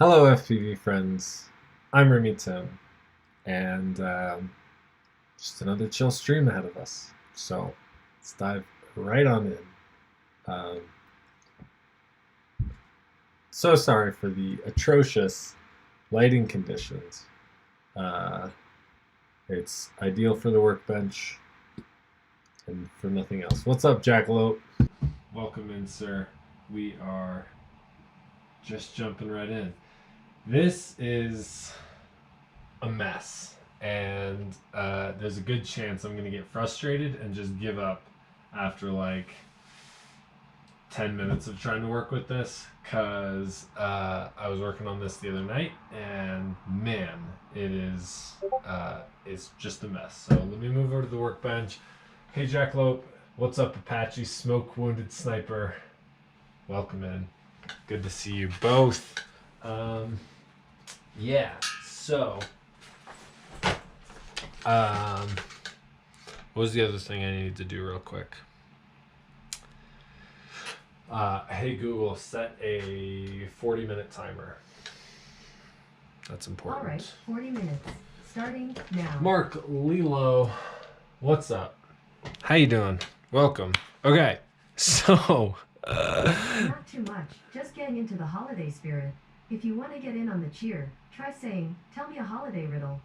Hello, FPV friends. I'm Remy Tim, and just another chill stream ahead of us. So let's dive right on in. So sorry for the atrocious lighting conditions. It's ideal for the workbench and for nothing else. What's up, Jackalope? Welcome in, sir. We are just jumping right in. This is a mess, and there's a good chance I'm going to get frustrated and just give up after like 10 minutes of trying to work with this, because I was working on this the other night, and man, it's just a mess. So let me move over to the workbench. Hey, Jackalope. What's up, Apache? Smoke Wounded Sniper. Welcome in. Good to see you both. Yeah, so what was the other thing I needed to do real quick? Hey Google, set a 40-minute timer. That's important. All right, 40 minutes, starting now. Mark Lilo, what's up? How you doing? Welcome. Okay, so Not too much, just getting into the holiday spirit. If you want to get in on the cheer, try saying, "Tell me a holiday riddle."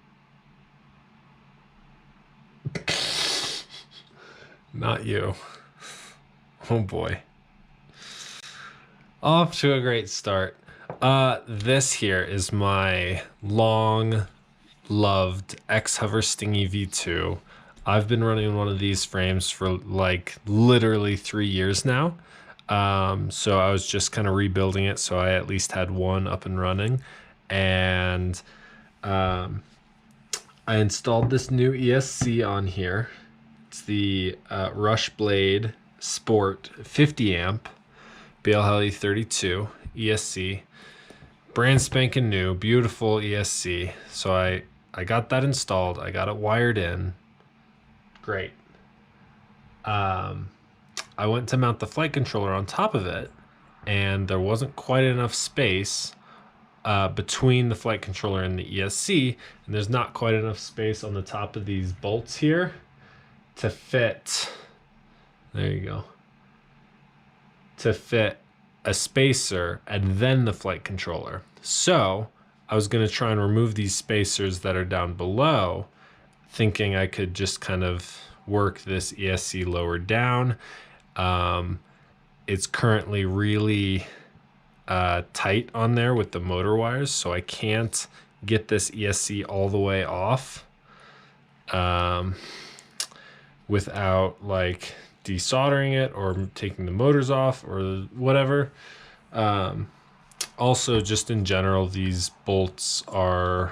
Not you. Oh boy. Off to a great start. This here is my long loved XHover Stingy V2. I've been running one of these frames for like literally 3 years now. So I was just kind of rebuilding it, so I at least had one up and running. And I installed this new ESC on here. It's the Rush Blade Sport 50 amp BLHeli 32 ESC, brand spanking new, beautiful ESC. So I got that installed. I got it wired in. Great. I went to mount the flight controller on top of it, and there wasn't quite enough space between the flight controller and the ESC, and there's not quite enough space on the top of these bolts here to fit, there you go, to fit a spacer and then the flight controller. So I was going to try and remove these spacers that are down below, thinking I could just kind of work this ESC lower down. It's currently really tight on there with the motor wires, so I can't get this ESC all the way off without like desoldering it or taking the motors off or whatever. Also, just in general, these bolts are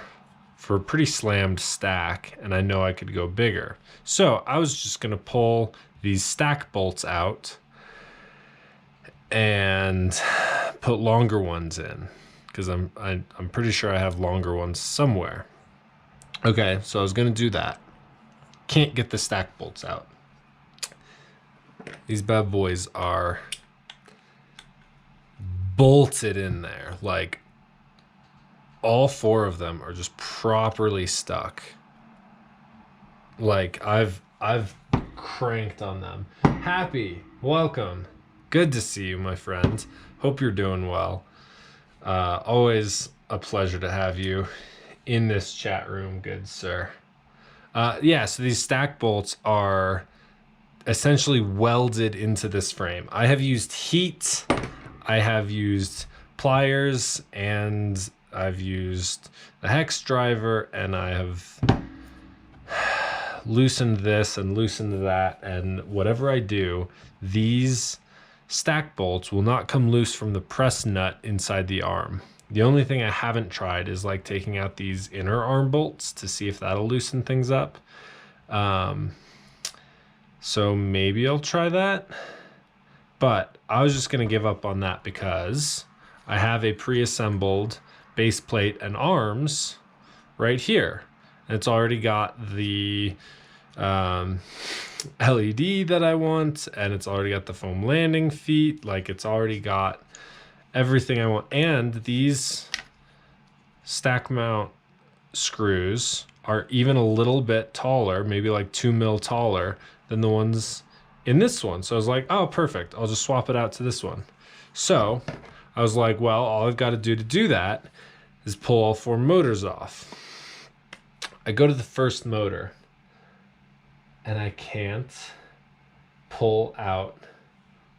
for a pretty slammed stack, and I know I could go bigger. So I was just gonna pull these stack bolts out and put longer ones in, because I'm pretty sure I have longer ones somewhere. Okay, so I was gonna do that. Can't get the stack bolts out. These bad boys are bolted in there. Like, all four of them are just properly stuck. Like, I've cranked on them. Happy, welcome. Good to see you, my friend. Hope you're doing well. Always a pleasure to have you in this chat room, good sir. Yeah, so these stack bolts are essentially welded into this frame. I have used heat, I have used pliers, and I've used a hex driver, and I have loosened this and loosened that, and whatever I do, these stack bolts will not come loose from the press nut inside the arm. The only thing I haven't tried is like taking out these inner arm bolts to see if that'll loosen things up. So maybe I'll try that, but I was just gonna give up on that because I have a pre-assembled base plate and arms right here. And it's already got the LED that I want, and it's already got the foam landing feet. Like, it's already got everything I want. And these stack mount screws are even a little bit taller, maybe like 2 mil taller than the ones in this one. So I was like, oh, perfect. I'll just swap it out to this one. So I was like, well, all I've got to do that is pull all 4 motors off. I go to the first motor and I can't pull out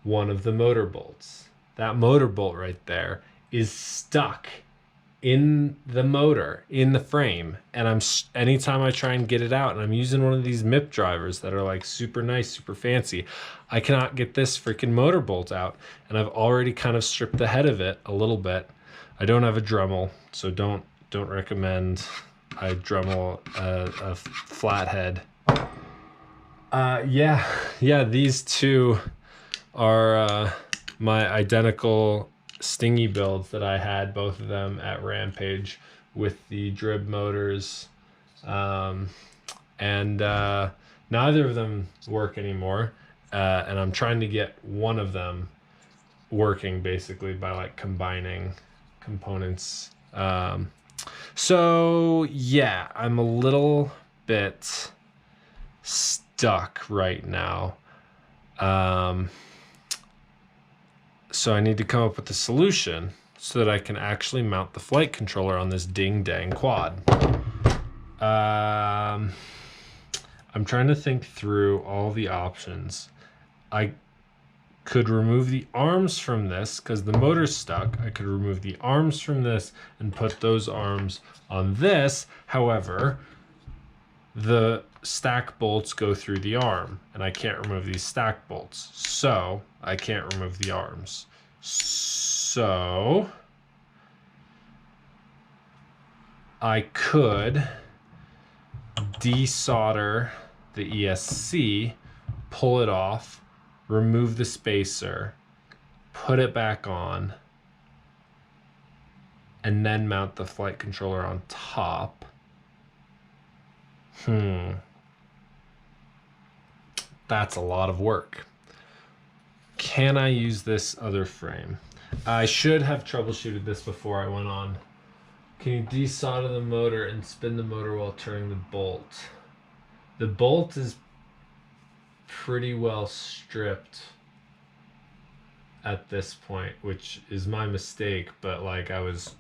one of the motor bolts. That motor bolt right there is stuck in the motor, in the frame, and anytime I try and get it out, and I'm using one of these MIP drivers that are like super nice, super fancy, I cannot get this freaking motor bolt out, and I've already kind of stripped the head of it a little bit. I don't have a Dremel, so don't recommend I Dremel a flathead. Yeah, these two are my identical Stingy builds that I had, both of them at Rampage with the Dribv motors, and neither of them work anymore, and I'm trying to get one of them working basically by like combining components. So yeah, I'm a little bit stuck right now. So I need to come up with a solution so that I can actually mount the flight controller on this ding-dang quad. I'm trying to think through all the options. I could remove the arms from this because the motor's stuck. I could remove the arms from this and put those arms on this. However, the stack bolts go through the arm and I can't remove these stack bolts, so I can't remove the arms. So I could desolder the ESC, pull it off, remove the spacer, put it back on, and then mount the flight controller on top. That's a lot of work. Can I use this other frame? I should have troubleshooted this before I went on. Can you desolder the motor and spin the motor while turning the bolt? The bolt is pretty well stripped at this point, which is my mistake, but like I was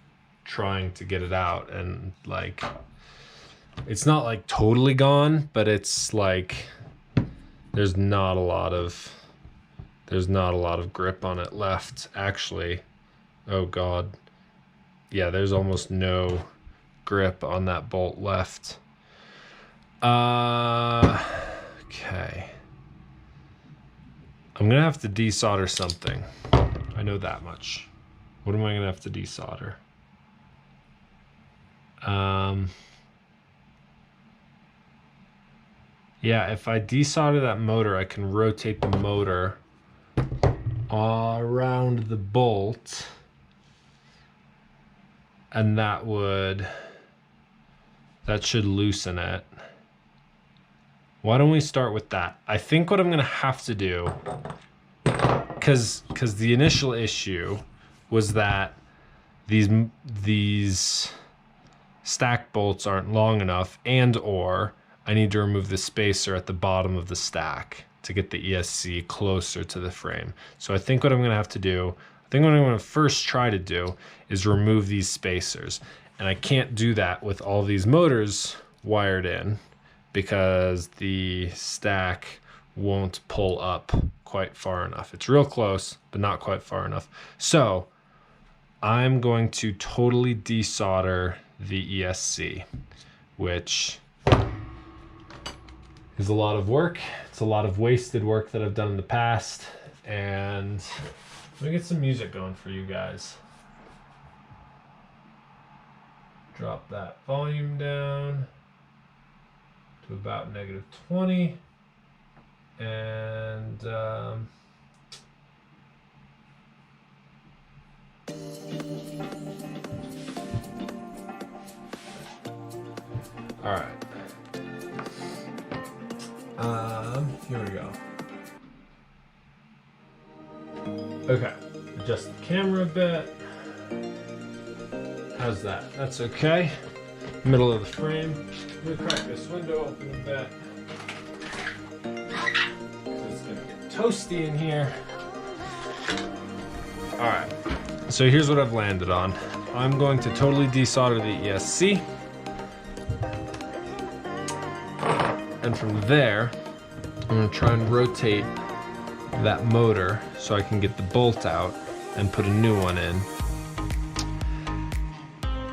trying to get it out and like it's not like totally gone, but it's like there's not a lot of grip on it left, actually. Oh god. Yeah, there's almost no grip on that bolt left. Okay. I'm gonna have to desolder something. I know that much. What am I gonna have to desolder? Yeah, if I desolder that motor, I can rotate the motor around the bolt, and that should loosen it. Why don't we start with that? I think what I'm gonna have to do, because the initial issue was that these stack bolts aren't long enough, and or I need to remove the spacer at the bottom of the stack to get the ESC closer to the frame. So I think what I'm gonna have to do, what I'm gonna first try to do is remove these spacers. And I can't do that with all these motors wired in because the stack won't pull up quite far enough. It's real close, but not quite far enough. So I'm going to totally desolder the ESC, which is a lot of work. It's a lot of wasted work that I've done in the past. And let me get some music going for you guys. Drop that volume down to about -20. And all right. Here we go. Okay, adjust the camera a bit. How's that? That's okay. Middle of the frame. I'm gonna crack this window open a bit. It's gonna get toasty in here. Alright, so here's what I've landed on. I'm going to totally desolder the ESC. And from there, I'm gonna try and rotate that motor so I can get the bolt out and put a new one in.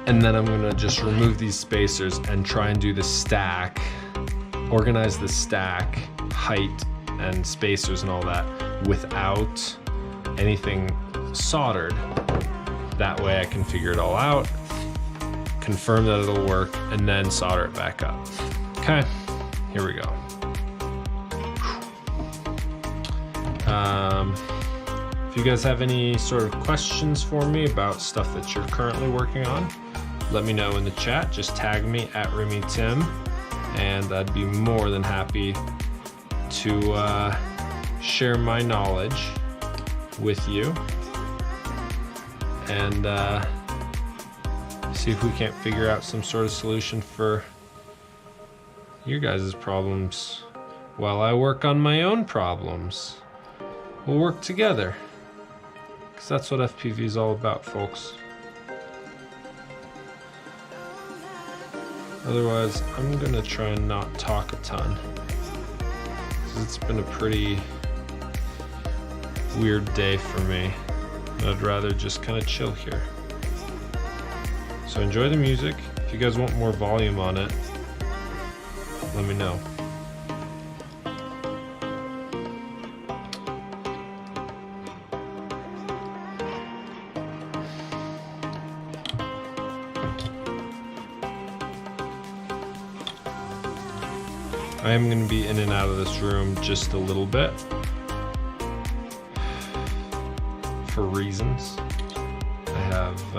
And then I'm gonna just remove these spacers and try and do the stack, organize the stack, height and spacers and all that without anything soldered. That way I can figure it all out, confirm that it'll work, and then solder it back up. Okay, here we go. If you guys have any sort of questions for me about stuff that you're currently working on, let me know in the chat. Just tag me at RemyTim, and I'd be more than happy to share my knowledge with you and see if we can't figure out some sort of solution for your guys' problems while I work on my own problems. We'll work together, because that's what FPV is all about, folks. Otherwise, I'm gonna try and not talk a ton, because it's been a pretty weird day for me, and I'd rather just kind of chill here. So enjoy the music. If you guys want more volume on it, let me know. I am going to be in and out of this room just a little bit for reasons. I have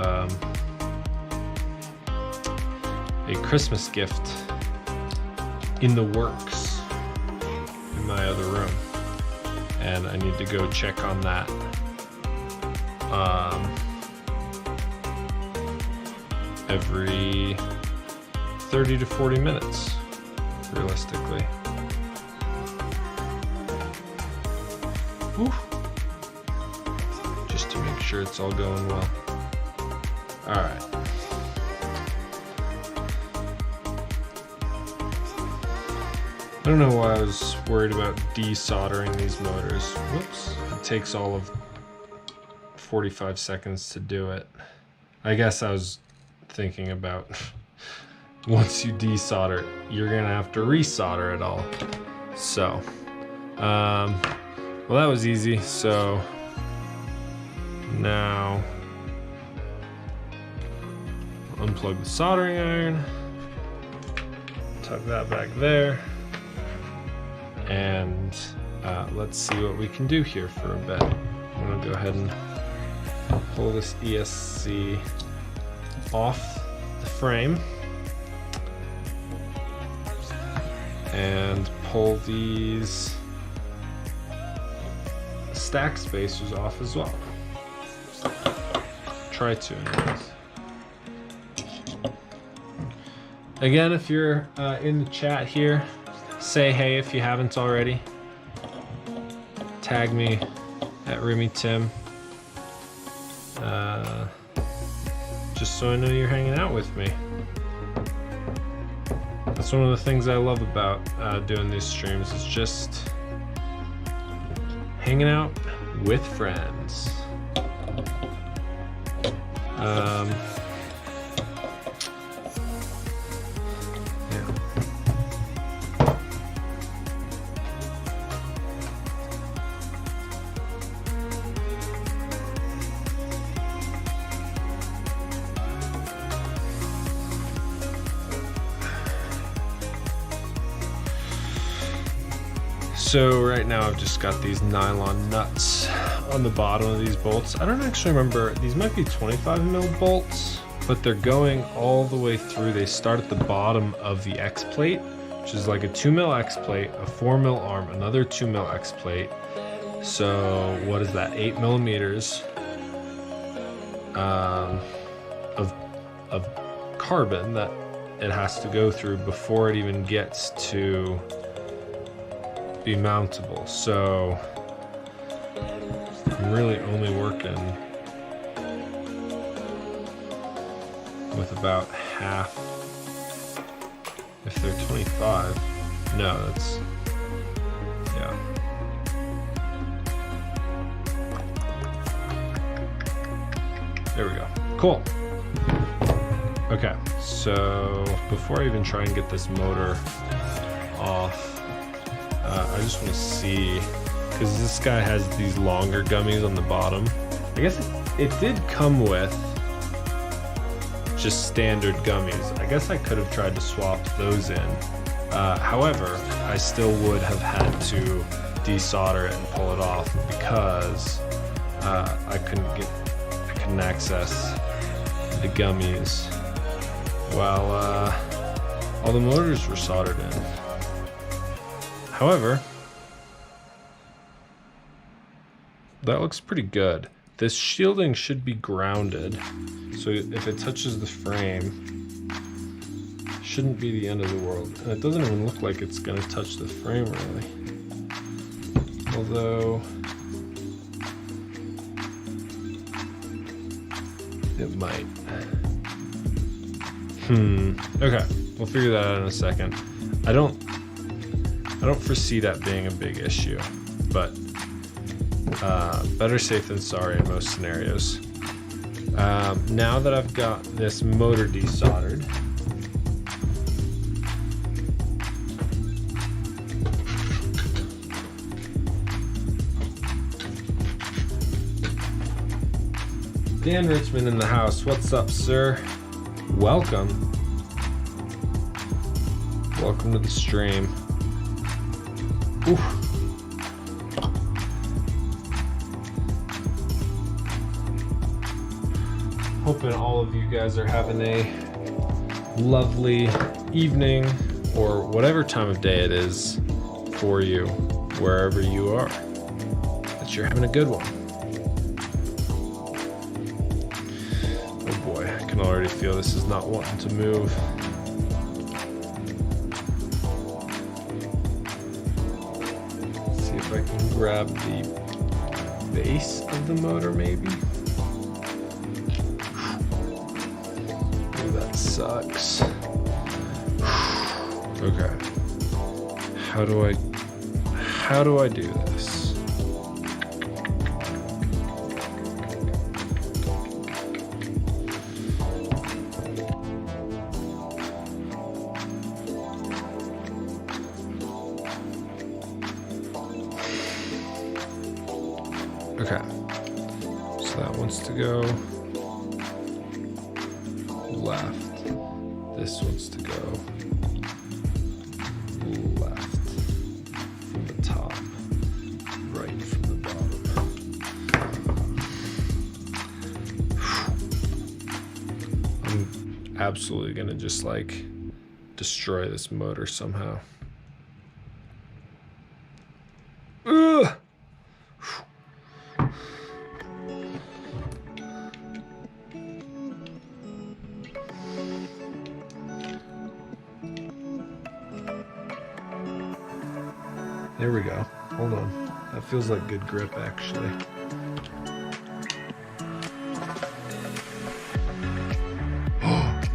a Christmas gift in the works in my other room, and I need to go check on that. Every 30 to 40 minutes. Realistically. Whew. Just to make sure it's all going well. Alright. I don't know why I was worried about desoldering these motors. Whoops. It takes all of 45 seconds to do it. I guess I was thinking about once you desolder, you're gonna have to resolder it all. So, well, that was easy. So now unplug the soldering iron, tuck that back there, and let's see what we can do here for a bit. I'm gonna go ahead and pull this ESC off the frame and pull these stack spacers off as well. Try to anyways. Again, if you're in the chat here, say hey if you haven't already. Tag me at RemyTim. Just so I know you're hanging out with me. That's one of the things I love about doing these streams, is just hanging out with friends. Yeah. So right now I've just got these nylon nuts on the bottom of these bolts. I don't actually remember, these might be 25mm bolts, but they're going all the way through. They start at the bottom of the X plate, which is like a 2mm X plate, a 4mm arm, another 2mm X plate. So what is that, 8mm of carbon that it has to go through before it even gets to be mountable. So I'm really only working with about half. If they're 25, no, that's, yeah. There we go. Cool. Okay, so before I even try and get this motor off, I just want to see, because this guy has these longer gummies on the bottom. I guess it did come with just standard gummies. I guess I could have tried to swap those in. However, I still would have had to desolder it and pull it off because I couldn't access the gummies while all the motors were soldered in. However, that looks pretty good. This shielding should be grounded, so if it touches the frame, shouldn't be the end of the world. And it doesn't even look like it's gonna touch the frame really. Although, it might. Okay, we'll figure that out in a second. I don't foresee that being a big issue, but better safe than sorry in most scenarios. Now that I've got this motor desoldered, Dan Richmond in the house. What's up, sir? Welcome. Welcome to the stream. Oof. Hoping all of you guys are having a lovely evening or whatever time of day it is for you, wherever you are, that you're having a good one. Oh boy, I can already feel this is not wanting to move. Let's see if I can grab the base of the motor maybe. Sucks. Okay. How do I do this? Okay. So that wants to go left. This wants to go left from the top, right from the bottom. I'm absolutely gonna just like destroy this motor somehow. Ugh! There we go. Hold on. That feels like good grip, actually.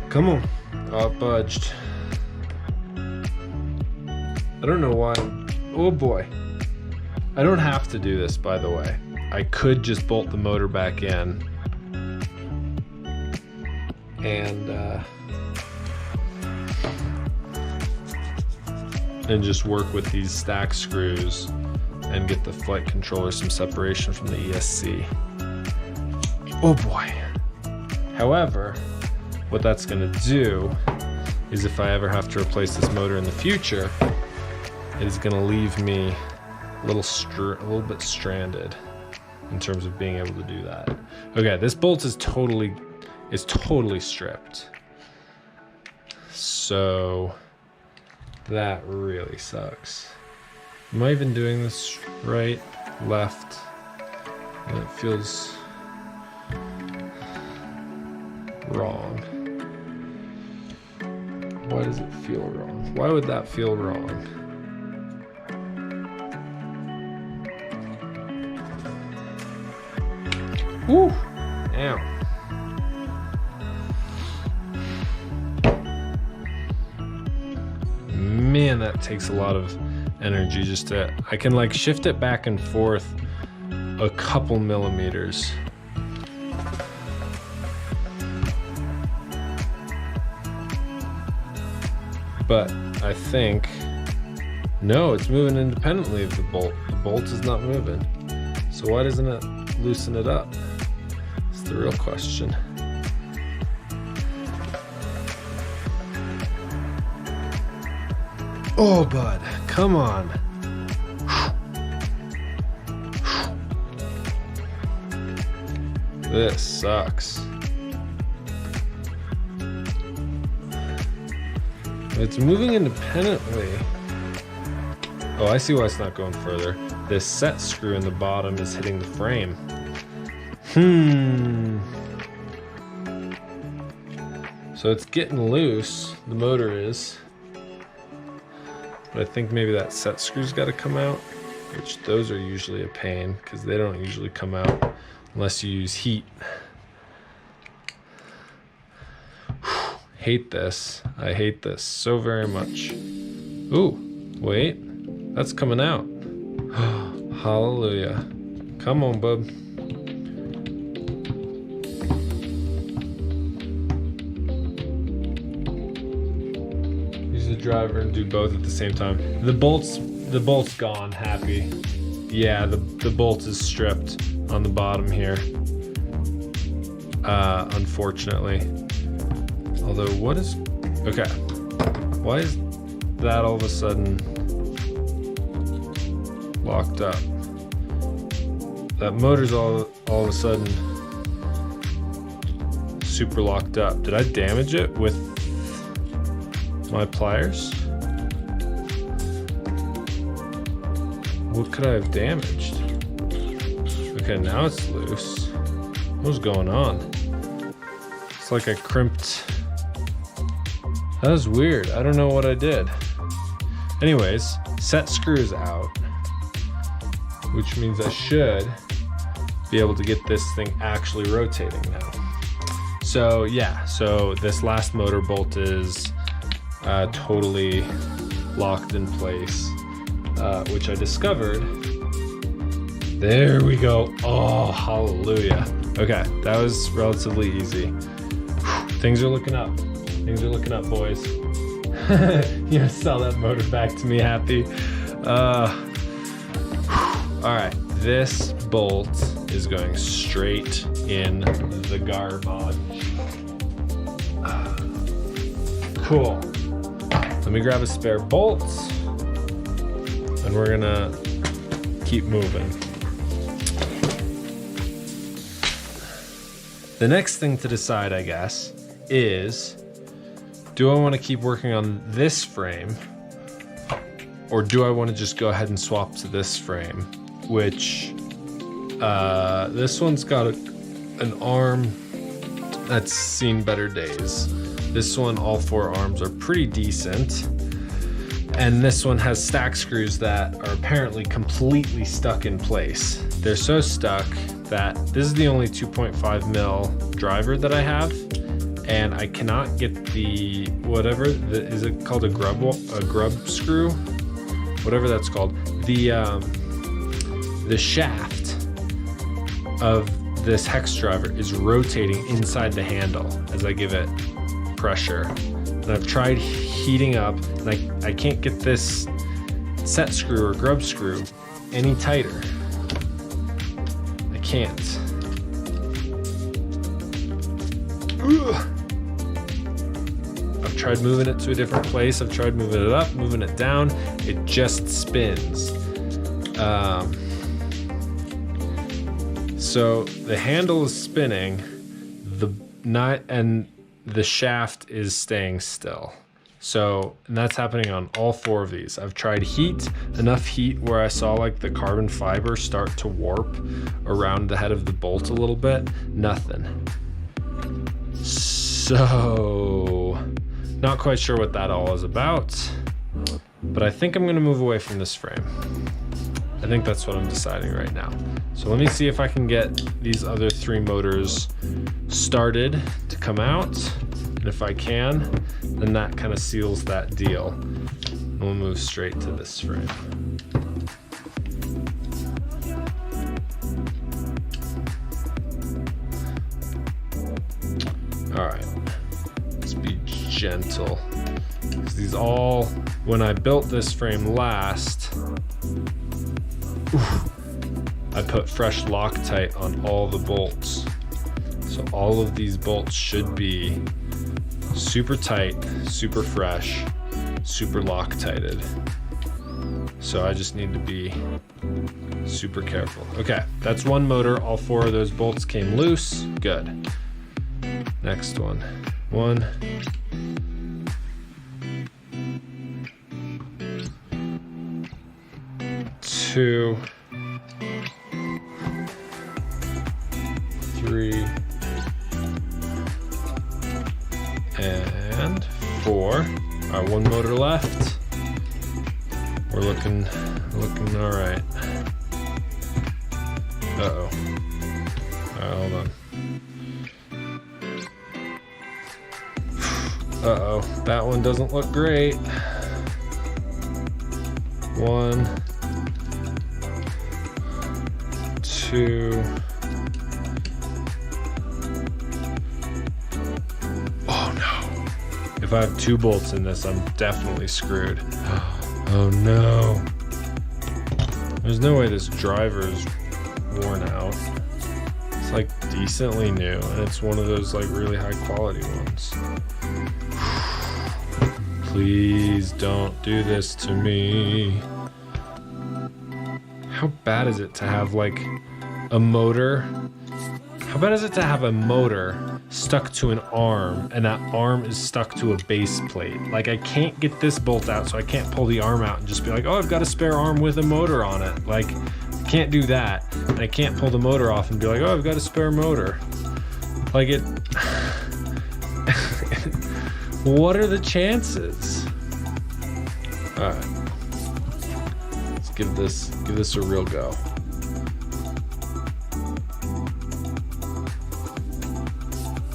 Come on. Oh, it budged. I don't know why. Oh boy. I don't have to do this, by the way. I could just bolt the motor back in and just work with these stack screws and get the flight controller some separation from the ESC. Oh boy. However, what that's gonna do is if I ever have to replace this motor in the future, it is gonna leave me a little bit stranded in terms of being able to do that. Okay, this bolt is totally stripped. So that really sucks. Am I even doing this right, left? That feels wrong. Why does it feel wrong? Why would that feel wrong? Woo! Ow. Man, that takes a lot of energy just to... I can like shift it back and forth a couple millimeters. But I think, no, it's moving independently of the bolt. The bolt is not moving. So why doesn't it loosen it up? It's the real question. Oh, bud, come on. This sucks. It's moving independently. Oh, I see why it's not going further. This set screw in the bottom is hitting the frame. So it's getting loose, the motor is. But I think maybe that set screw's got to come out, which those are usually a pain because they don't usually come out unless you use heat. Hate this. I hate this so very much. Ooh, wait, that's coming out. Hallelujah. Come on, bub. Use the driver and do both at the same time. The bolt's gone, happy. Yeah, the bolt is stripped on the bottom here. Unfortunately. Although, what is... Okay. Why is that all of a sudden locked up? That motor's all of a sudden super locked up. Did I damage it with my pliers? What could I have damaged? Okay, now it's loose. What's going on? It's like I crimped... That was weird. I don't know what I did. Anyways, set screws out, which means I should be able to get this thing actually rotating now. So yeah, so this last motor bolt is totally locked in place, which I discovered. There we go. Oh, hallelujah. Okay, that was relatively easy. Things are looking up. Things are looking up, boys. You know, sell that motor back to me, happy. All right, this bolt is going straight in the garbage. Cool. Let me grab a spare bolt, and we're gonna keep moving. The next thing to decide, I guess, is, do I want to keep working on this frame, or do I want to just go ahead and swap to this frame, which this one's got an arm that's seen better days. This one, all four arms are pretty decent, and this one has stack screws that are apparently completely stuck in place. They're so stuck that this is the only 2.5 mil driver that I have, and I cannot get the is it called a grub screw, whatever that's called. The shaft of this hex driver is rotating inside the handle as I give it pressure, and I've tried heating up, and I can't get this set screw or grub screw any tighter. I can't. Ugh. I've tried moving it to a different place. I've tried moving it up, moving it down. It just spins. So the handle is spinning, and the shaft is staying still. So, and that's happening on all four of these. I've tried heat, enough heat where I saw like the carbon fiber start to warp around the head of the bolt a little bit. Nothing. So Not quite sure what that all is about, but I think I'm gonna move away from this frame. I think that's what I'm deciding right now. So let me see if I can get these other 3 motors started to come out. And if I can, then that kind of seals that deal. And we'll move straight to this frame. All right, let's be gentle. These all, when I built this frame last, I put fresh Loctite on all the bolts. So all of these bolts should be super tight, super fresh, super Loctited. So I just need to be super careful. Okay, that's one motor. All 4 of those bolts came loose. Good. Next one. 1, 2, 3, and 4. All right, 1 motor left. We're looking all right. Uh-oh. All right, hold on. Uh-oh, that one doesn't look great. 1, 2. Oh no. If I have 2 bolts in this, I'm definitely screwed. Oh no. There's no way this driver is worn out. It's like decently new, and it's one of those like really high quality ones. Please don't do this to me. How bad is it to have like a motor? How bad is it to have a motor stuck to an arm and that arm is stuck to a base plate? Like I can't get this bolt out, so I can't pull the arm out and just be like, oh, I've got a spare arm with a motor on it. Like I can't do that. And I can't pull the motor off and be like, oh, I've got a spare motor. Like it. What are the chances? All right, let's give this a real go.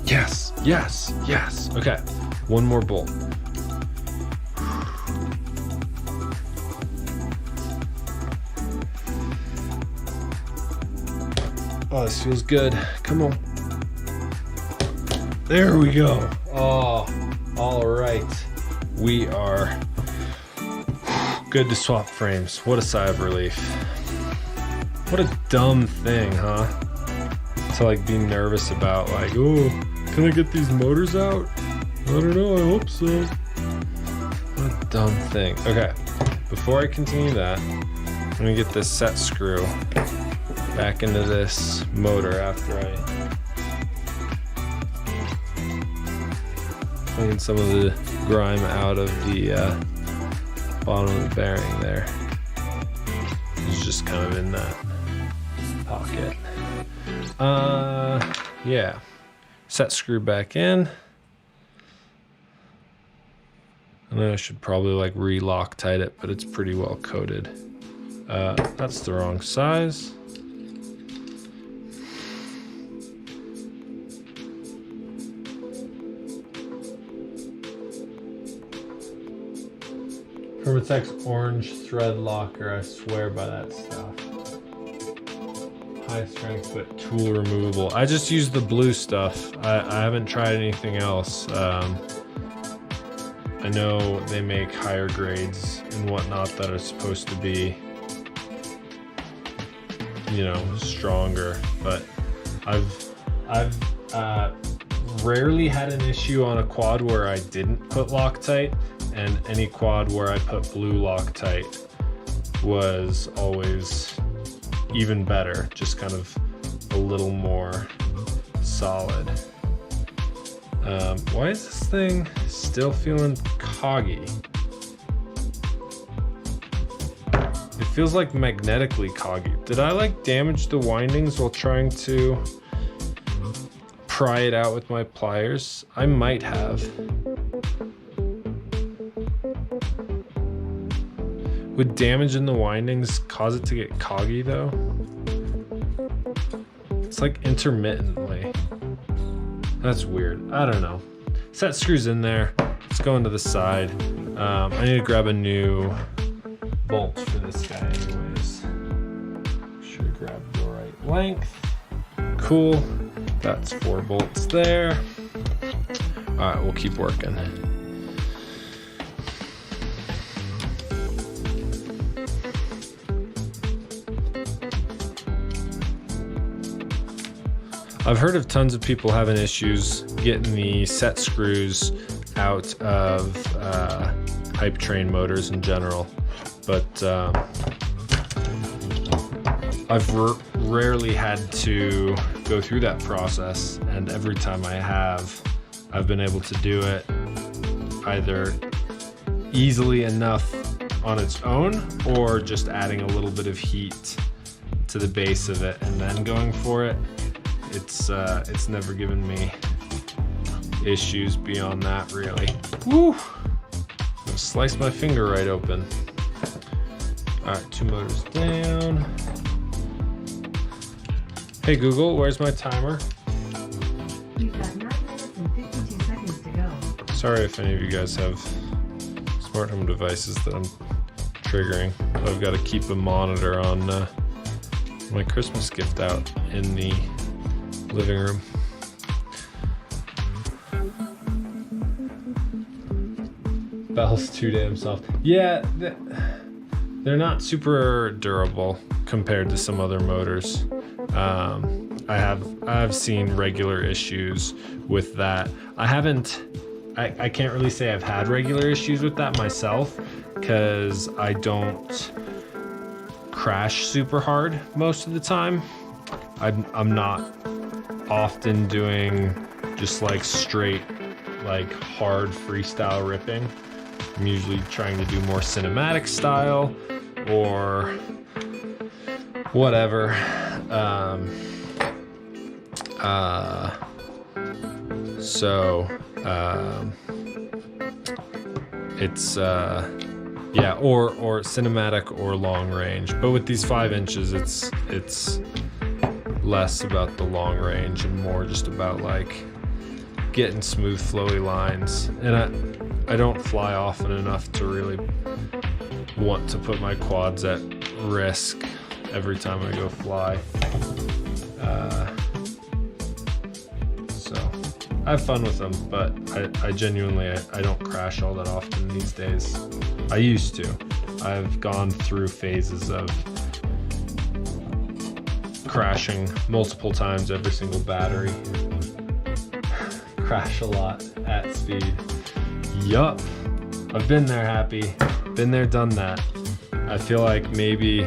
Yes, yes, yes. Okay, 1 more bolt. Oh, this feels good. Come on. There we go. Oh, all right. We are good to swap frames. What a sigh of relief. What a dumb thing, huh? To like be nervous about like, oh, can I get these motors out? I don't know, I hope so. What a dumb thing. Okay, before I continue that, I'm gonna get this set screw back into this motor after I clean some of the grime out of the bottom of the bearing there. It's just kind of in that pocket. Yeah. Set screw back in. I know I should probably like re-Loctite it, but it's pretty well coated. That's the wrong size. Permatex orange thread locker, I swear by that stuff. High strength but tool removable. I just use the blue stuff. I haven't tried anything else. I know they make higher grades and whatnot that are supposed to be, you know, stronger, but I've rarely had an issue on a quad where I didn't put Loctite, and any quad where I put blue Loctite was always even better, just kind of a little more solid. Why is this thing still feeling coggy? It feels like magnetically coggy. Did I like damage the windings while trying to pry it out with my pliers? I might have. Would damage in the windings cause it to get coggy though? It's like intermittently. That's weird. I don't know. Set screws in there. Let's go into the side. I need to grab a new bolt for this guy anyways. Should grab the right length. Cool. That's 4 bolts there. All right, we'll keep working. I've heard of tons of people having issues getting the set screws out of HypeTrain motors in general, but I've rarely had to go through that process, and every time I have, I've been able to do it either easily enough on its own or just adding a little bit of heat to the base of it and then going for it. It's never given me issues beyond that, really. Woo! I'll slice my finger right open. All right, 2 motors down. Hey Google, where's my timer? You've got 9 minutes and 52 seconds to go. Sorry if any of you guys have smart home devices that I'm triggering. I've got to keep a monitor on my Christmas gift out in the living room. Bell's too damn soft. Yeah, they're not super durable compared to some other motors. I've seen regular issues with that. I can't really say I've had regular issues with that myself because I don't crash super hard most of the time. I'm not often doing just like straight, like hard freestyle ripping. I'm usually trying to do more cinematic style or whatever. It's yeah, or cinematic or long range. But with these 5 inches, it's less about the long range and more just about like getting smooth flowy lines. And I don't fly often enough to really want to put my quads at risk every time I go fly. So I have fun with them, but I genuinely I don't crash all that often these days. I used to. I've gone through phases of crashing multiple times every single battery. Crash a lot at speed. Yup. I've been there, Happy. Been there, done that. I feel like maybe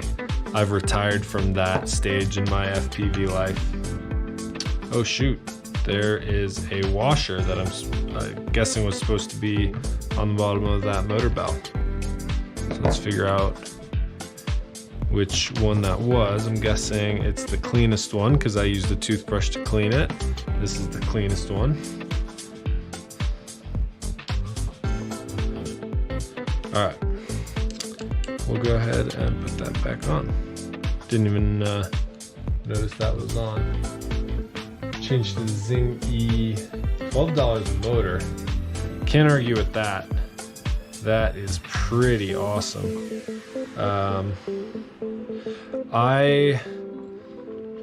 I've retired from that stage in my FPV life. Oh shoot. There is a washer that I'm guessing was supposed to be on the bottom of that motor bell. So let's figure out which one that was. I'm guessing it's the cleanest one because I used a toothbrush to clean it. This is the cleanest one. All right, we'll go ahead and put that back on. Didn't even notice that was on. Changed to the Zing E, $12 a motor. Can't argue with that. That is pretty awesome. I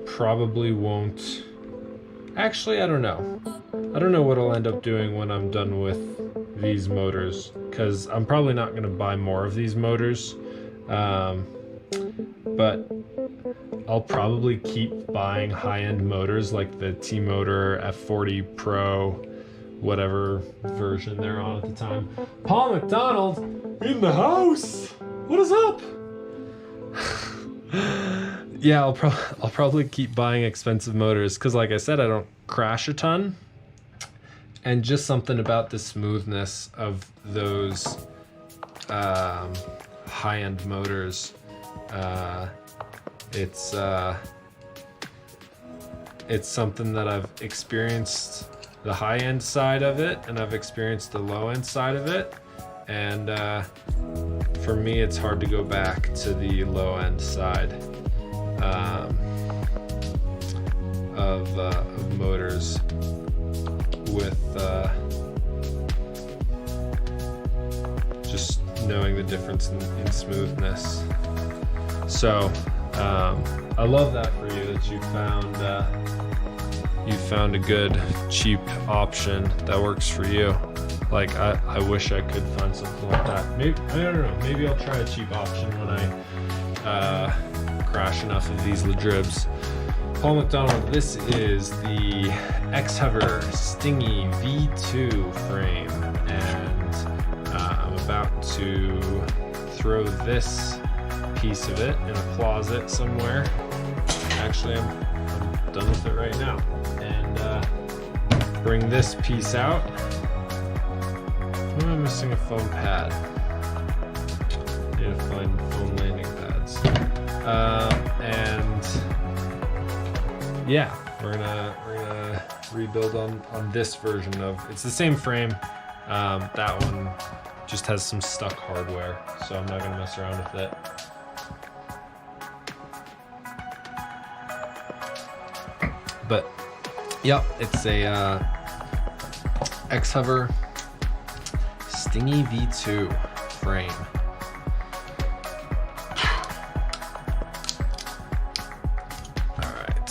probably won't. Actually, I don't know. I don't know what I'll end up doing when I'm done with these motors, because I'm probably not going to buy more of these motors. But I'll probably keep buying high-end motors like the T-Motor F40 Pro, whatever version they're on at the time. Paul McDonald in the house. What is up? Yeah, I'll probably keep buying expensive motors because, like I said, I don't crash a ton, and just something about the smoothness of those high-end motors. It's something that I've experienced the high-end side of it, and I've experienced the low-end side of it, and for me, it's hard to go back to the low end side of motors with just knowing the difference in smoothness. So I love that for you, that you found a good cheap option that works for you. Like I wish I could find something like that. Maybe, I don't know, maybe I'll try a cheap option when I crash enough of these Dribvs. Paul McDonald, this is the XHover Stingy V2 frame, and I'm about to throw this piece of it in a closet somewhere. Actually, I'm done with it right now, and bring this piece out. Am I missing a foam pad? Need to find foam landing pads. And yeah, we're gonna rebuild on this version of. It's the same frame. That one just has some stuck hardware, so I'm not gonna mess around with it. But yep, it's a XHover Stingy V2 frame. All right.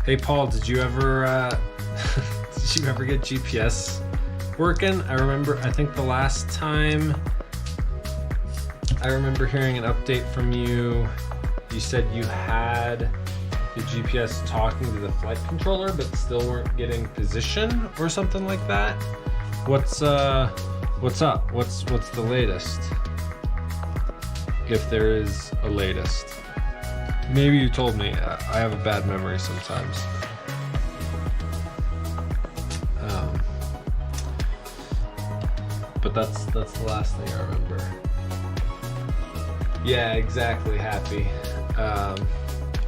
Hey Paul, did you ever get GPS working? I think the last time I remember hearing an update from you, you said you had the GPS talking to the flight controller but still weren't getting position or something like that. What's up? What's the latest? If there is a latest. Maybe you told me. I have a bad memory sometimes. But that's the last thing I remember. Yeah, exactly, Happy.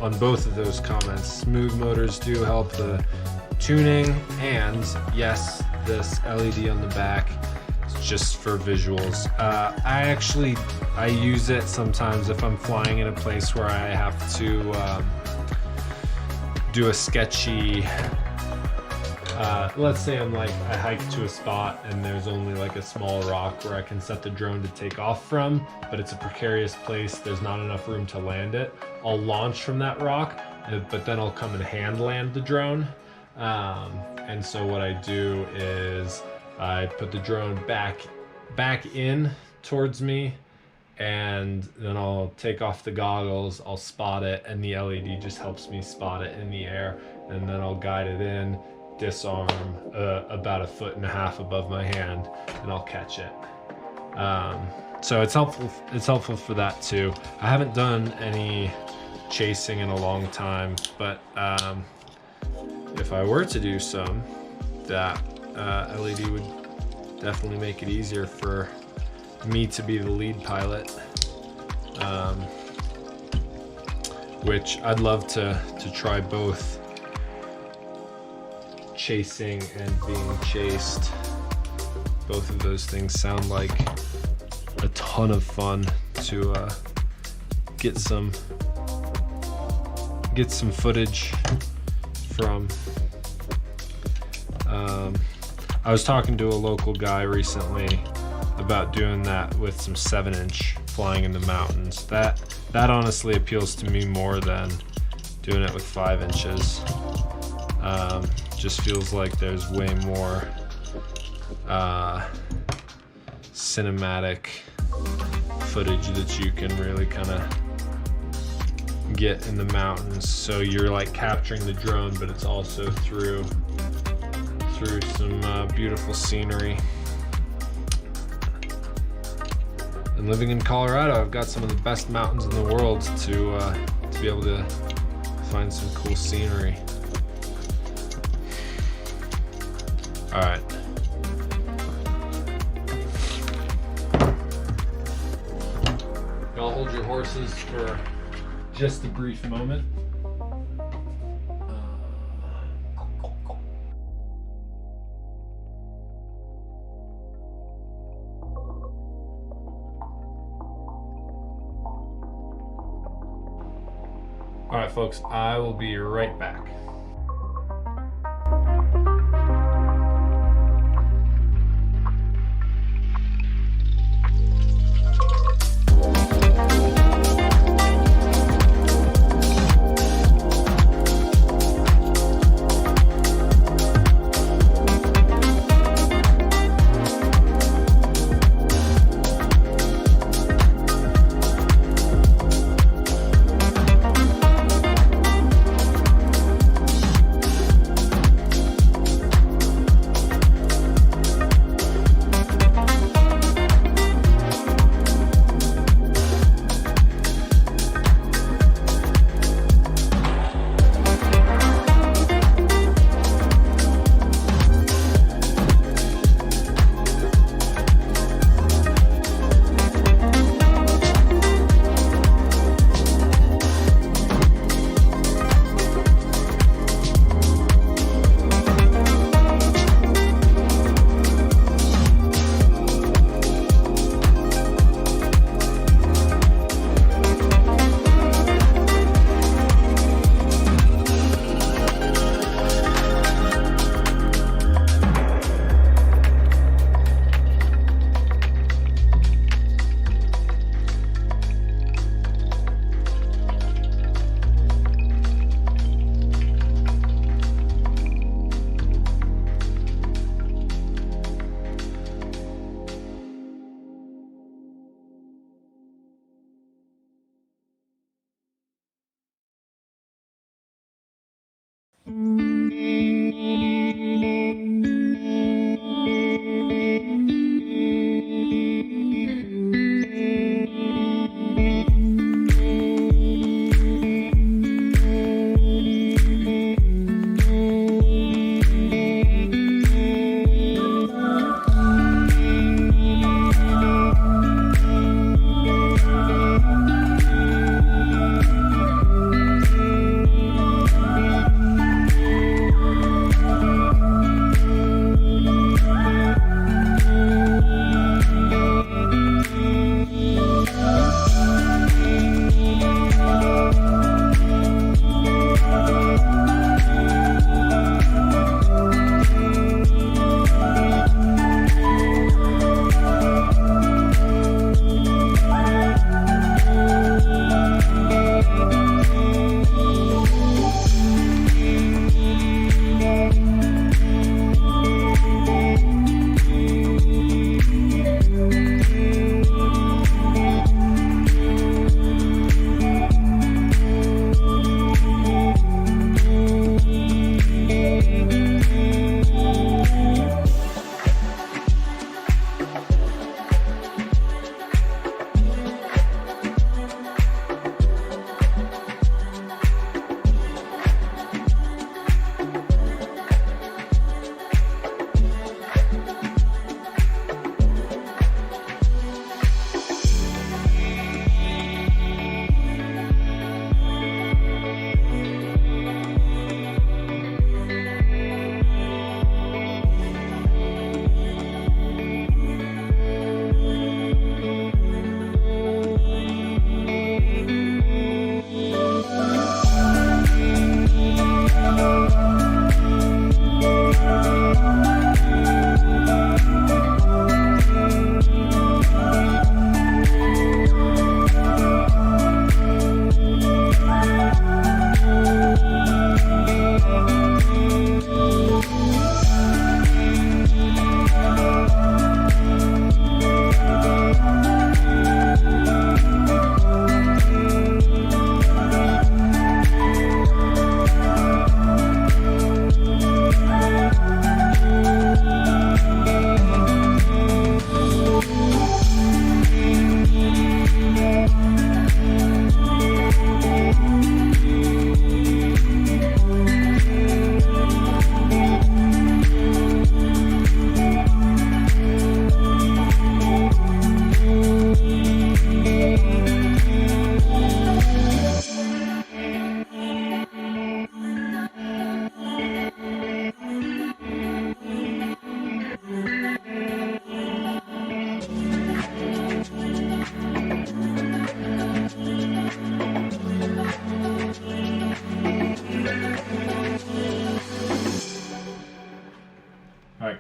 On both of those comments, smooth motors do help the tuning, and yes, this LED on the back is just for visuals. I use it sometimes if I'm flying in a place where I have to do a sketchy, let's say I hike to a spot and there's only like a small rock where I can set the drone to take off from, but it's a precarious place, there's not enough room to land it. I'll launch from that rock, but then I'll come and hand land the drone. And so what I do is I put the drone back in towards me, and then I'll take off the goggles, I'll spot it, and the LED just helps me spot it in the air, and then I'll guide it in, disarm about 1.5 feet above my hand, and I'll catch it. So it's helpful for that too. I haven't done any chasing in a long time, but if I were to do some, that LED would definitely make it easier for me to be the lead pilot, which I'd love to try both chasing and being chased. Both of those things sound like a ton of fun to get some footage from. I was talking to a local guy recently about doing that with some 7-inch flying in the mountains. That honestly appeals to me more than doing it with 5 inches. Just feels like there's way more cinematic footage that you can really kind of get in the mountains. So you're like capturing the drone, but it's also through some beautiful scenery. And living in Colorado, I've got some of the best mountains in the world to be able to find some cool scenery. All right. Y'all hold your horses for just a brief moment. All right, folks, I will be right back.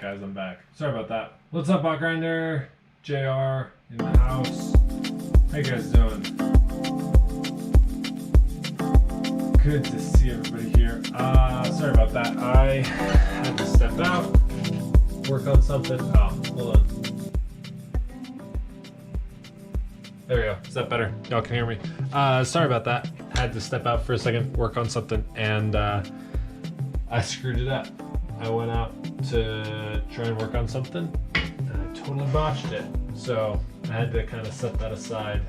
guys, I'm back. Sorry about that. What's up, Bot Grinder? JR in the house. How you guys doing? Good to see everybody here. Sorry about that. I had to step out, work on something. Oh, hold on. There we go. Is that better? Y'all can hear me. Sorry about that. Had to step out for a second, work on something, and I screwed it up. I went out to try and work on something, and I totally botched it. So I had to kind of set that aside,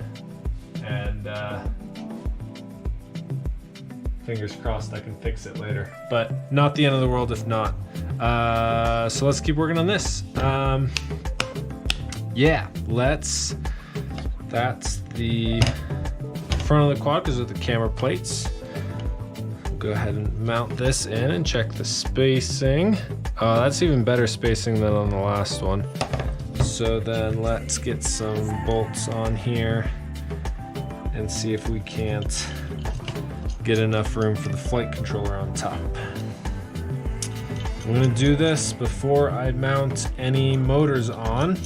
and fingers crossed I can fix it later. But not the end of the world if not. So let's keep working on this. Yeah, that's the front of the quad because of the camera plates. Go ahead and mount this in and check the spacing. That's even better spacing than on the last one. So then let's get some bolts on here and see if we can't get enough room for the flight controller on top. I'm gonna do this before I mount any motors on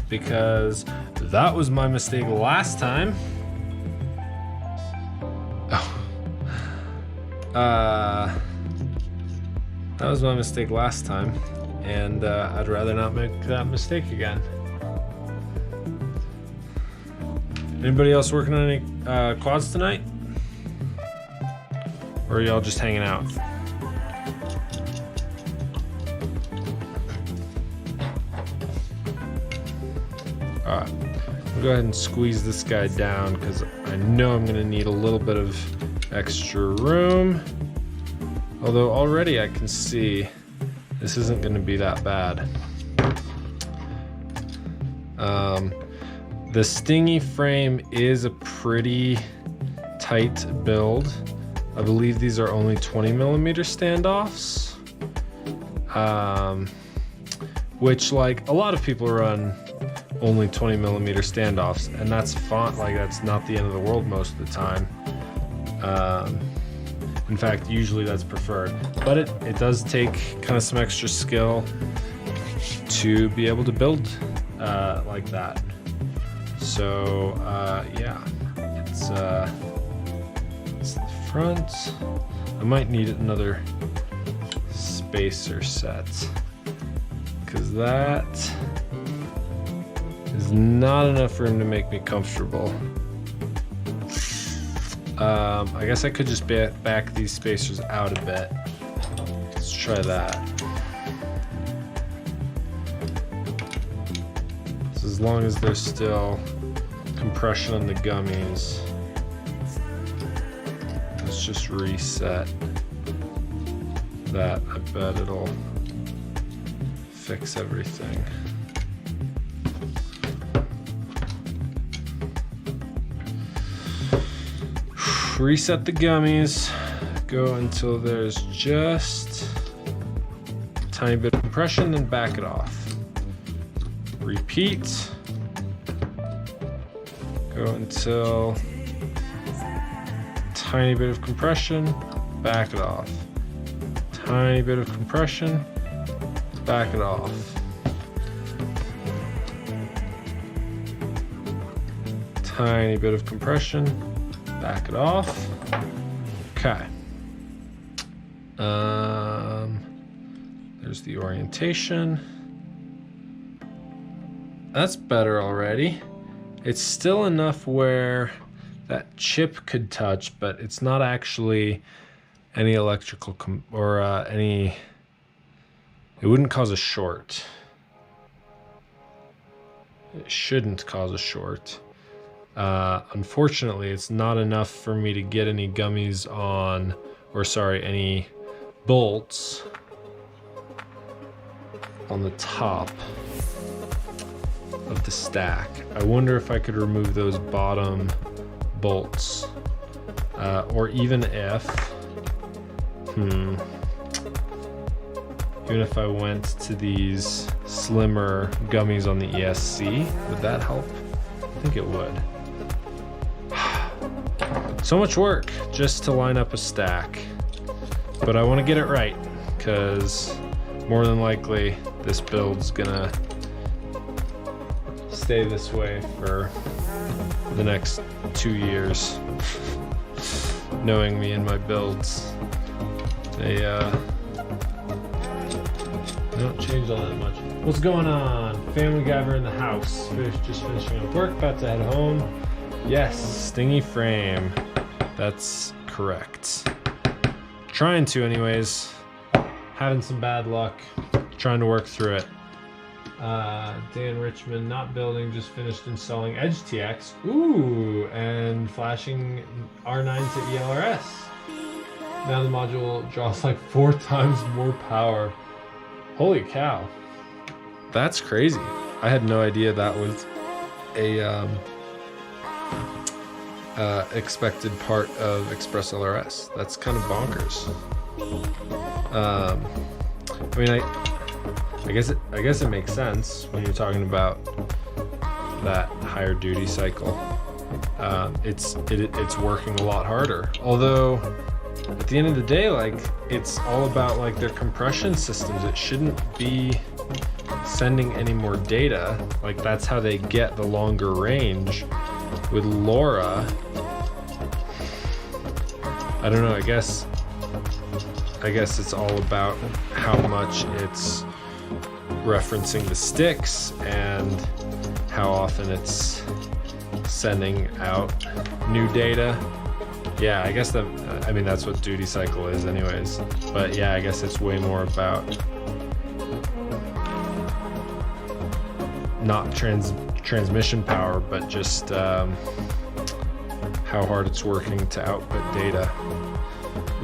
because that was my mistake last time. That was my mistake last time, and I'd rather not make that mistake again. Anybody else working on any quads tonight? Or are y'all just hanging out? Alright, I'll go ahead and squeeze this guy down because I know I'm gonna need a little bit of extra room. Although already I can see this isn't gonna be that bad. The Stingy frame is a pretty tight build. I believe these are only 20mm standoffs. Which, like, a lot of people run only 20mm standoffs, and that's fine. Like, that's not the end of the world most of the time. In fact, usually that's preferred, but it does take kind of some extra skill to be able to build like that. So yeah, it's the front. I might need another spacer set because that is not enough room to make me comfortable. I guess I could just back these spacers out a bit. Let's try that. So as long as there's still compression on the gummies, let's just reset that. I bet it'll fix everything. Reset the gummies, go until there's just a tiny bit of compression, then back it off. Repeat, go until tiny bit of compression, back it off. Tiny bit of compression, back it off. Tiny bit of compression, back it off. Okay. There's the orientation. That's better already. It's still enough where that chip could touch, but it's not actually any electrical it wouldn't cause a short. It shouldn't cause a short. Unfortunately, it's not enough for me to get any gummies on, any bolts on the top of the stack. I wonder if I could remove those bottom bolts, or even if, even if I went to these slimmer gummies on the ESC, would that help? I think it would. So much work just to line up a stack, but I want to get it right because more than likely this build's gonna stay this way for the next 2 years. Knowing me and my builds, they don't change all that much. What's going on? Family Guyver in the house. Just finishing up work, about to head home. Yes, Stingy frame. That's correct. Trying to anyways. Having some bad luck. Trying to work through it. Dan Richmond, not building, just finished installing Edge TX. Ooh, and flashing R9 to ELRS. Now the module draws like 4 times more power. Holy cow. That's crazy. I had no idea that was a expected part of Express LRS. That's kind of bonkers. I mean, I guess it makes sense when you're talking about that higher duty cycle. It's working a lot harder. Although at the end of the day, like, it's all about like their compression systems. It shouldn't be sending any more data. Like, that's how they get the longer range. With LoRa, I don't know, I guess it's all about how much it's referencing the sticks and how often it's sending out new data. Yeah, I guess that's what duty cycle is anyways. But yeah, I guess it's way more about not transmission power, but just how hard it's working to output data.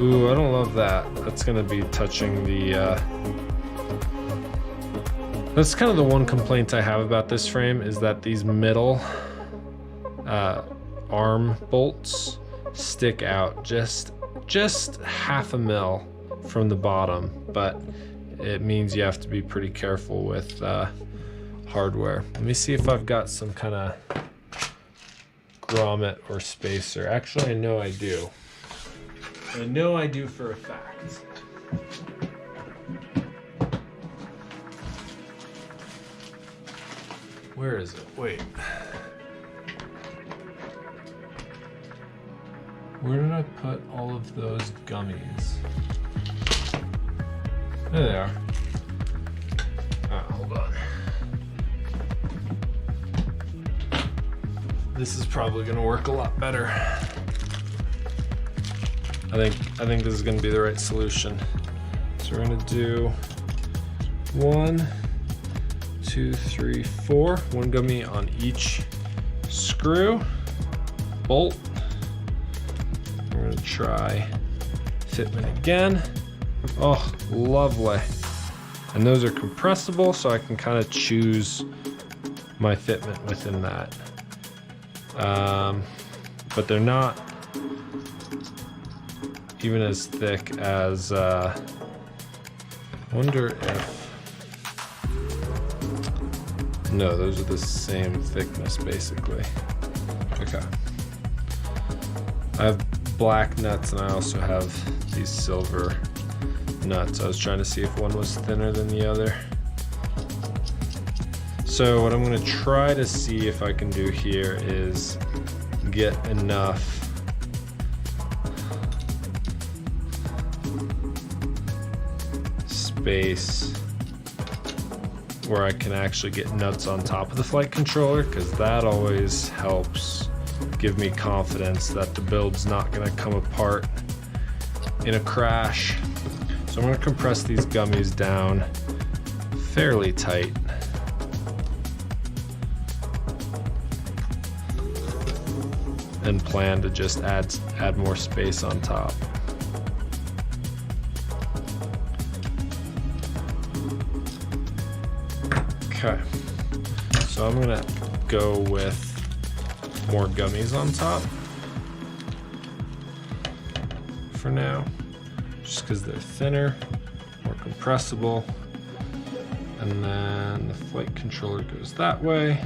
Ooh, I don't love that. That's gonna be touching the that's kind of the one complaint I have about this frame, is that these middle arm bolts stick out just half a mil from the bottom, but it means you have to be pretty careful with hardware. Let me see if I've got some kind of grommet or spacer. Actually, I know I do. I know I do for a fact. Where is it? Wait. Where did I put all of those gummies? There they are. Hold on. This is probably gonna work a lot better. I think this is gonna be the right solution. So we're gonna do 1, 2, 3, 4. 1 gummy on each screw, bolt. We're gonna try fitment again. Oh, lovely. And those are compressible, so I can kind of choose my fitment within that. But they're not even as thick as, I wonder if, no, those are the same thickness basically. Okay. I have black nuts and I also have these silver nuts. I was trying to see if one was thinner than the other. So what I'm going to try to see if I can do here is get enough space where I can actually get nuts on top of the flight controller, because that always helps give me confidence that the build's not going to come apart in a crash. So I'm going to compress these gummies down fairly tight. And plan to just add more space on top. Okay, so I'm gonna go with more gummies on top for now, just because they're thinner, more compressible. And then the flight controller goes that way.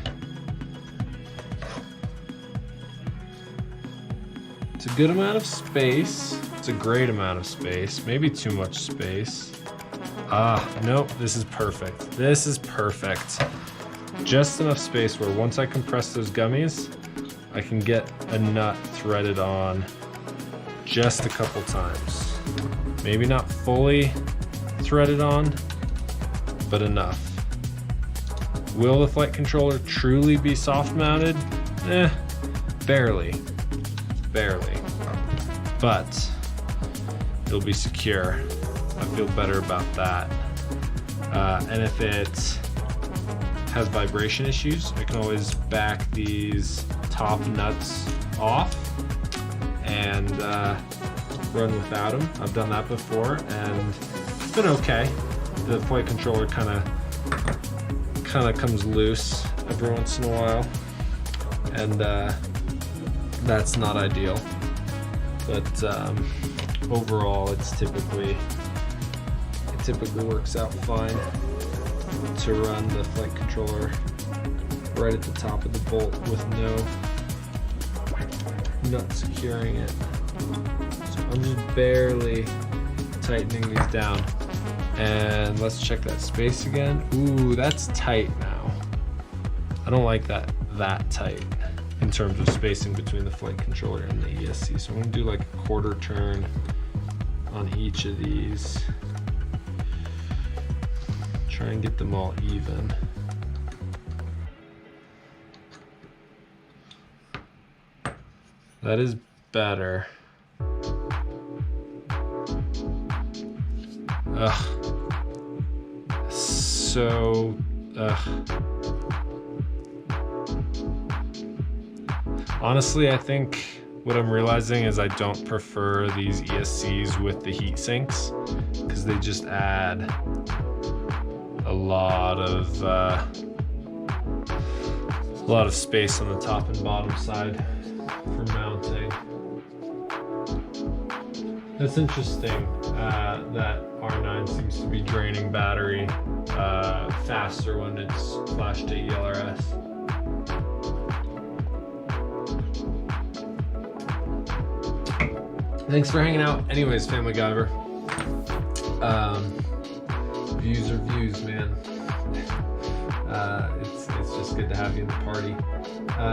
It's a good amount of space. It's a great amount of space, maybe too much space. Nope, this is perfect. This is perfect. Just enough space where once I compress those gummies, I can get a nut threaded on just a couple times. Maybe not fully threaded on, but enough. Will the flight controller truly be soft mounted? Barely. But it'll be secure. I feel better about that. And if it has vibration issues, I can always back these top nuts off and run without them. I've done that before and it's been okay. The flight controller kind of comes loose every once in a while, and that's not ideal. But overall, it typically works out fine to run the flight controller right at the top of the bolt with no nut securing it. So I'm just barely tightening these down. And let's check that space again. Ooh, that's tight now. I don't like that tight in terms of spacing between the flight controller and the ESC. So I'm gonna do like a quarter turn on each of these. Try and get them all even. That is better. Honestly, I think what I'm realizing is I don't prefer these ESCs with the heat sinks because they just add a lot of space on the top and bottom side for mounting. That's interesting that R9 seems to be draining battery faster when it's flashed to ELRS. Thanks for hanging out. Anyways, Family Guyver. Views are views, man. It's just good to have you in the party.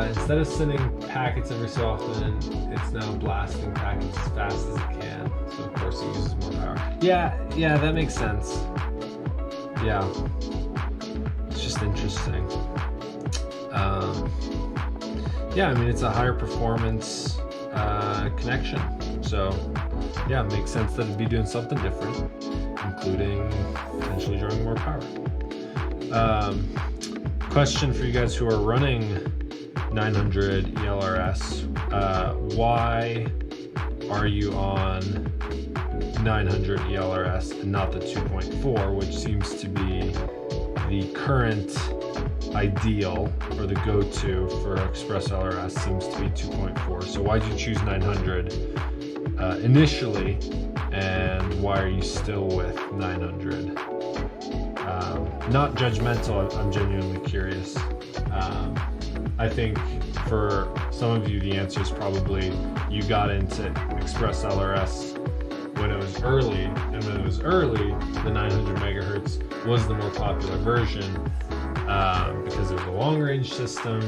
Instead of sending packets every so often, it's now blasting packets as fast as it can. So of course it uses more power. Yeah, that makes sense. Yeah, it's just interesting. Yeah, I mean it's a higher performance connection. So yeah, it makes sense that it'd be doing something different, including potentially drawing more power. Question for you guys who are running 900 ELRS, why are you on 900 ELRS and not the 2.4, which seems to be the current ideal, or the go-to for Express LRS seems to be 2.4. So why did you choose 900 initially, and why are you still with 900? Not judgmental, I'm genuinely curious. I think for some of you, the answer is probably you got into Express LRS when it was early, and when it was early, the 900 megahertz was the more popular version because it was a long range system.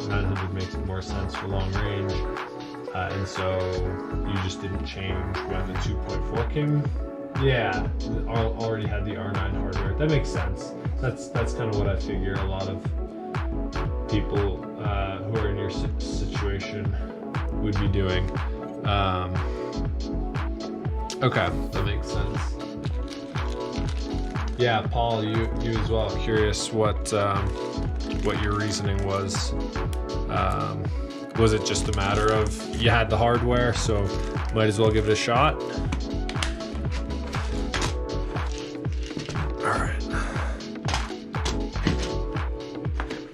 900 makes more sense for long range, and so you just didn't change when the 2.4 came. Yeah, already had the R9 hardware. That makes sense. That's kind of what I figure a lot of people who are in your situation would be doing. Okay, that makes sense. Yeah, Paul, you as well. Curious what your reasoning was. Was it just a matter of you had the hardware, so might as well give it a shot?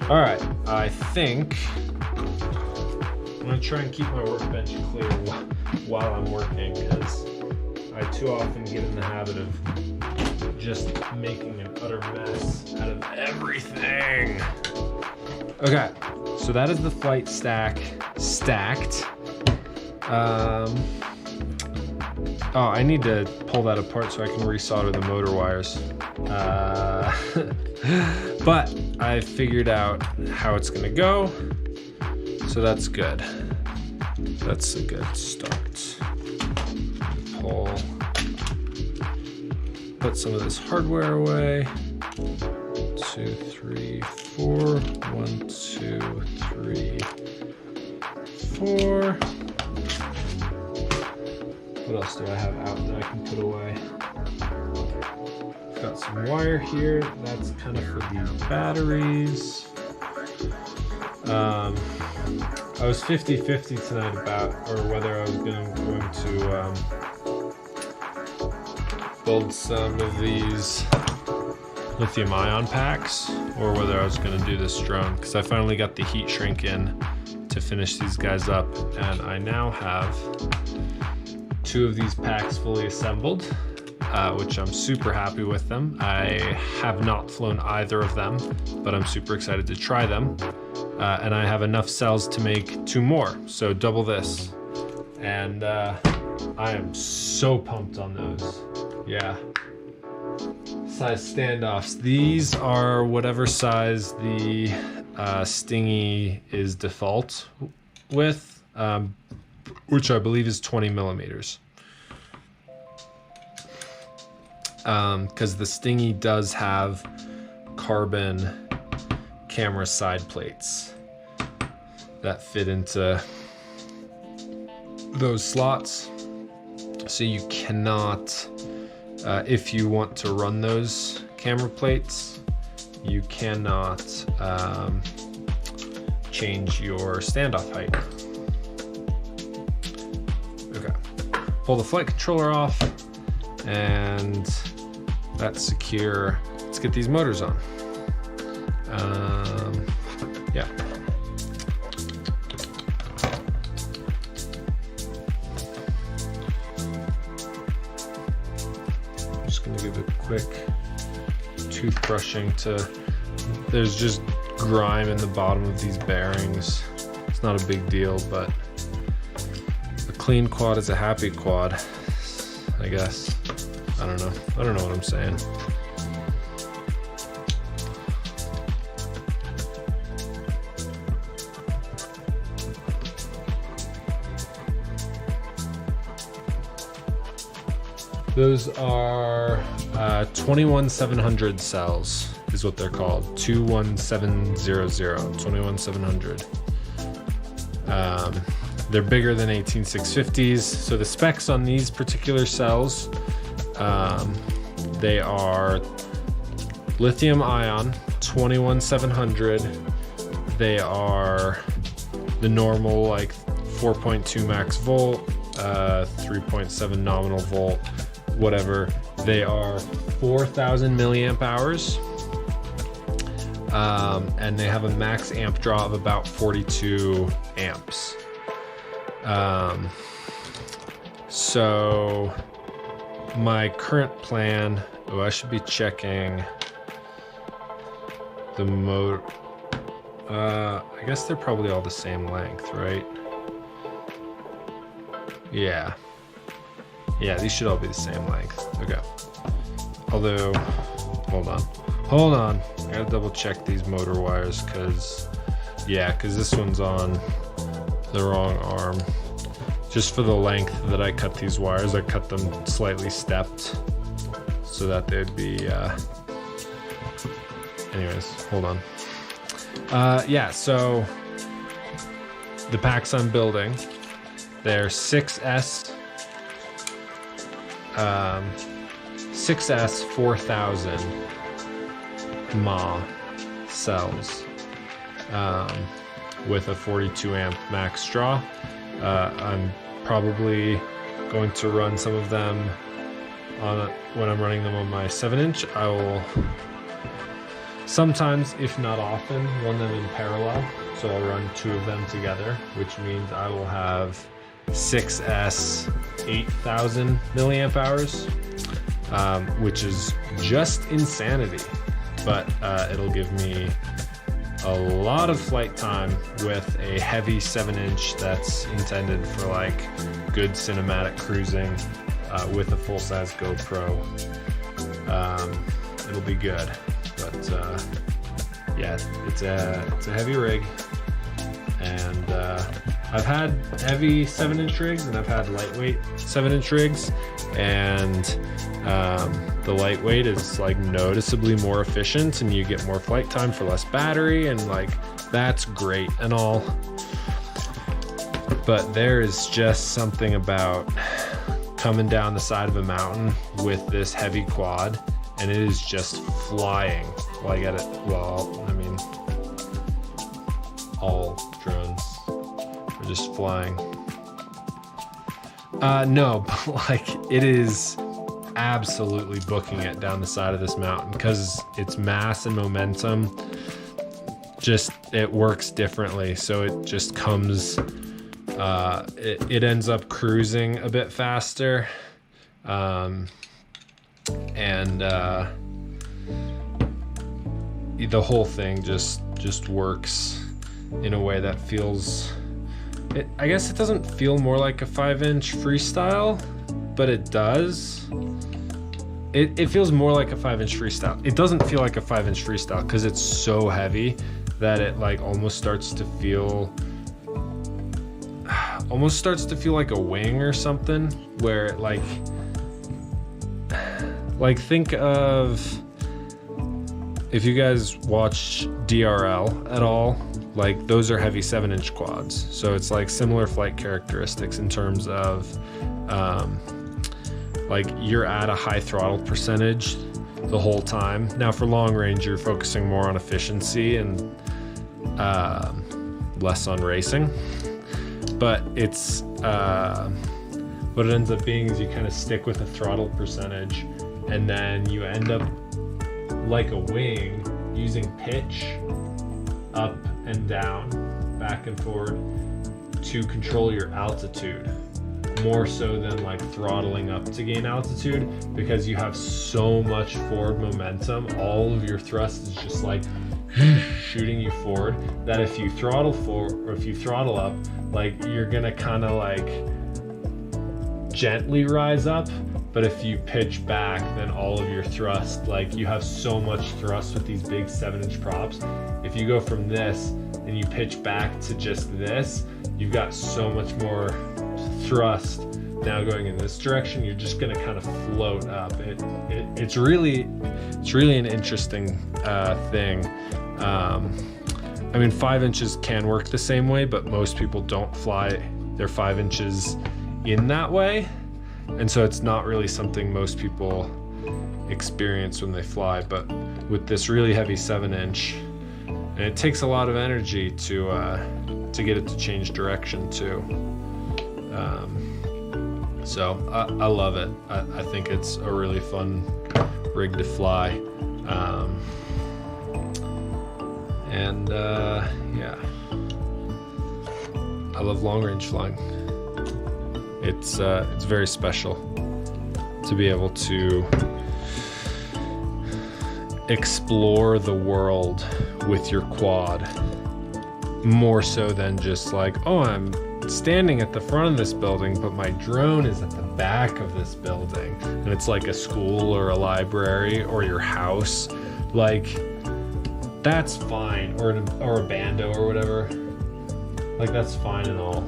All right, I think I'm gonna try and keep my workbench clear while I'm working, because I too often get in the habit of just making an utter mess out of everything. Okay, so that is the flight stack stacked. Oh, I need to pull that apart so I can resolder the motor wires. But I figured out how it's gonna go, so that's good. That's a good start. Pull, put some of this hardware away. 2, 3, 4. 1, 2, 3, 4. What else do I have out that I can put away? Got some wire here. That's kind of for the batteries. I was 50-50 tonight about, or whether I was going to build some of these lithium ion packs, or whether I was going to do this drone, because I finally got the heat shrink in to finish these guys up, and I now have 2 of these packs fully assembled, which I'm super happy with them. I have not flown either of them, but I'm super excited to try them. And I have enough cells to make 2 more, so double this. And I am so pumped on those. Yeah. Size standoffs. These are whatever size the Stingy is default with, which I believe is 20 millimeters. Because the Stingy does have carbon camera side plates that fit into those slots, so you cannot, if you want to run those camera plates, you cannot change your standoff height. Okay, pull the flight controller off, and that's secure. Let's get these motors on. Yeah. I'm just gonna give a quick toothbrushing to, there's just grime in the bottom of these bearings. It's not a big deal, but a clean quad is a happy quad, I guess. I don't know what I'm saying. Those are 21700 cells is what they're called. 21700, 21700. They're bigger than 18650s. So the specs on these particular cells, they are lithium ion 21700. They are the normal like 4.2 max volt, 3.7 nominal volt, whatever. They are 4,000 milliamp hours, and they have a max amp draw of about 42 amps. So my current plan, I should be checking the motor. I guess they're probably all the same length, right? Yeah, these should all be the same length. Okay. Although, hold on. I gotta double check these motor wires, because this one's on the wrong arm. Just for the length that I cut these wires, I cut them slightly stepped so that they'd be, anyways, hold on. So the packs I'm building, they're 6S 4000 mAh cells, with a 42 amp max draw. I'm probably going to run some of them on when I'm running them on my 7-inch. I will sometimes, if not often, run them in parallel. So I'll run 2 of them together, which means I will have 6S 8000 milliamp hours, which is just insanity, but it'll give me a lot of flight time with a heavy 7-inch that's intended for like good cinematic cruising, with a full-size GoPro, it'll be good. But yeah, it's a heavy rig, and I've had heavy 7-inch rigs and I've had lightweight 7-inch rigs, and the lightweight is like noticeably more efficient and you get more flight time for less battery, and like that's great and all, but there is just something about coming down the side of a mountain with this heavy quad, and it is just flying. Well, I get it. Well, I mean, all drones are just flying. No, but like it is absolutely booking it down the side of this mountain because its mass and momentum just, it works differently. So it just comes, it ends up cruising a bit faster. The whole thing just works in a way that feels, I guess it doesn't feel more like a 5-inch freestyle, but it does. It feels more like a 5-inch freestyle. It doesn't feel like a 5-inch freestyle because it's so heavy that it like almost starts to feel like a wing or something, where it like think of, if you guys watch DRL at all, like those are heavy 7-inch quads. So it's like similar flight characteristics in terms of like you're at a high throttle percentage the whole time. Now for long range, you're focusing more on efficiency and less on racing. But it's what it ends up being is you kind of stick with a throttle percentage, and then you end up like a wing using pitch up and down, back and forward to control your altitude, more so than like throttling up to gain altitude, because you have so much forward momentum. All of your thrust is just like shooting you forward, that if you throttle forward or if you throttle up, like you're gonna kind of like gently rise up. But if you pitch back, then all of your thrust, like you have so much thrust with these big 7-inch props. If you go from this and you pitch back to just this, you've got so much more thrust now going in this direction. You're just gonna kind of float up. It's really an interesting thing. I mean, 5 inches can work the same way, but most people don't fly their 5 inches in that way. And so it's not really something most people experience when they fly. But with this really heavy 7-inch, and it takes a lot of energy to get it to change direction too. So I love it. I think it's a really fun rig to fly. Yeah, I love long range flying. It's very special to be able to explore the world with your quad, more so than just like, oh, I'm standing at the front of this building, but my drone is at the back of this building, and it's like a school or a library or your house. Like, that's fine, or a bando or whatever. Like, that's fine and all,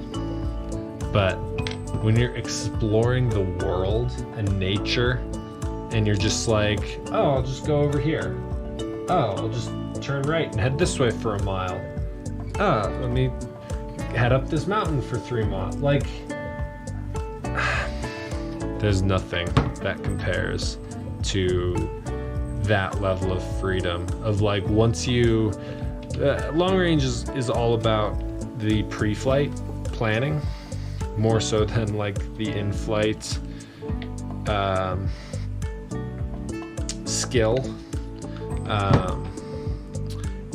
but when you're exploring the world and nature, and you're just like, oh, I'll just go over here. Oh, I'll just turn right and head this way for a mile. Oh, let me head up this mountain for 3 miles. Like, there's nothing that compares to that level of freedom of like, once you, long range is all about the pre-flight planning, more so than like the in-flight skill.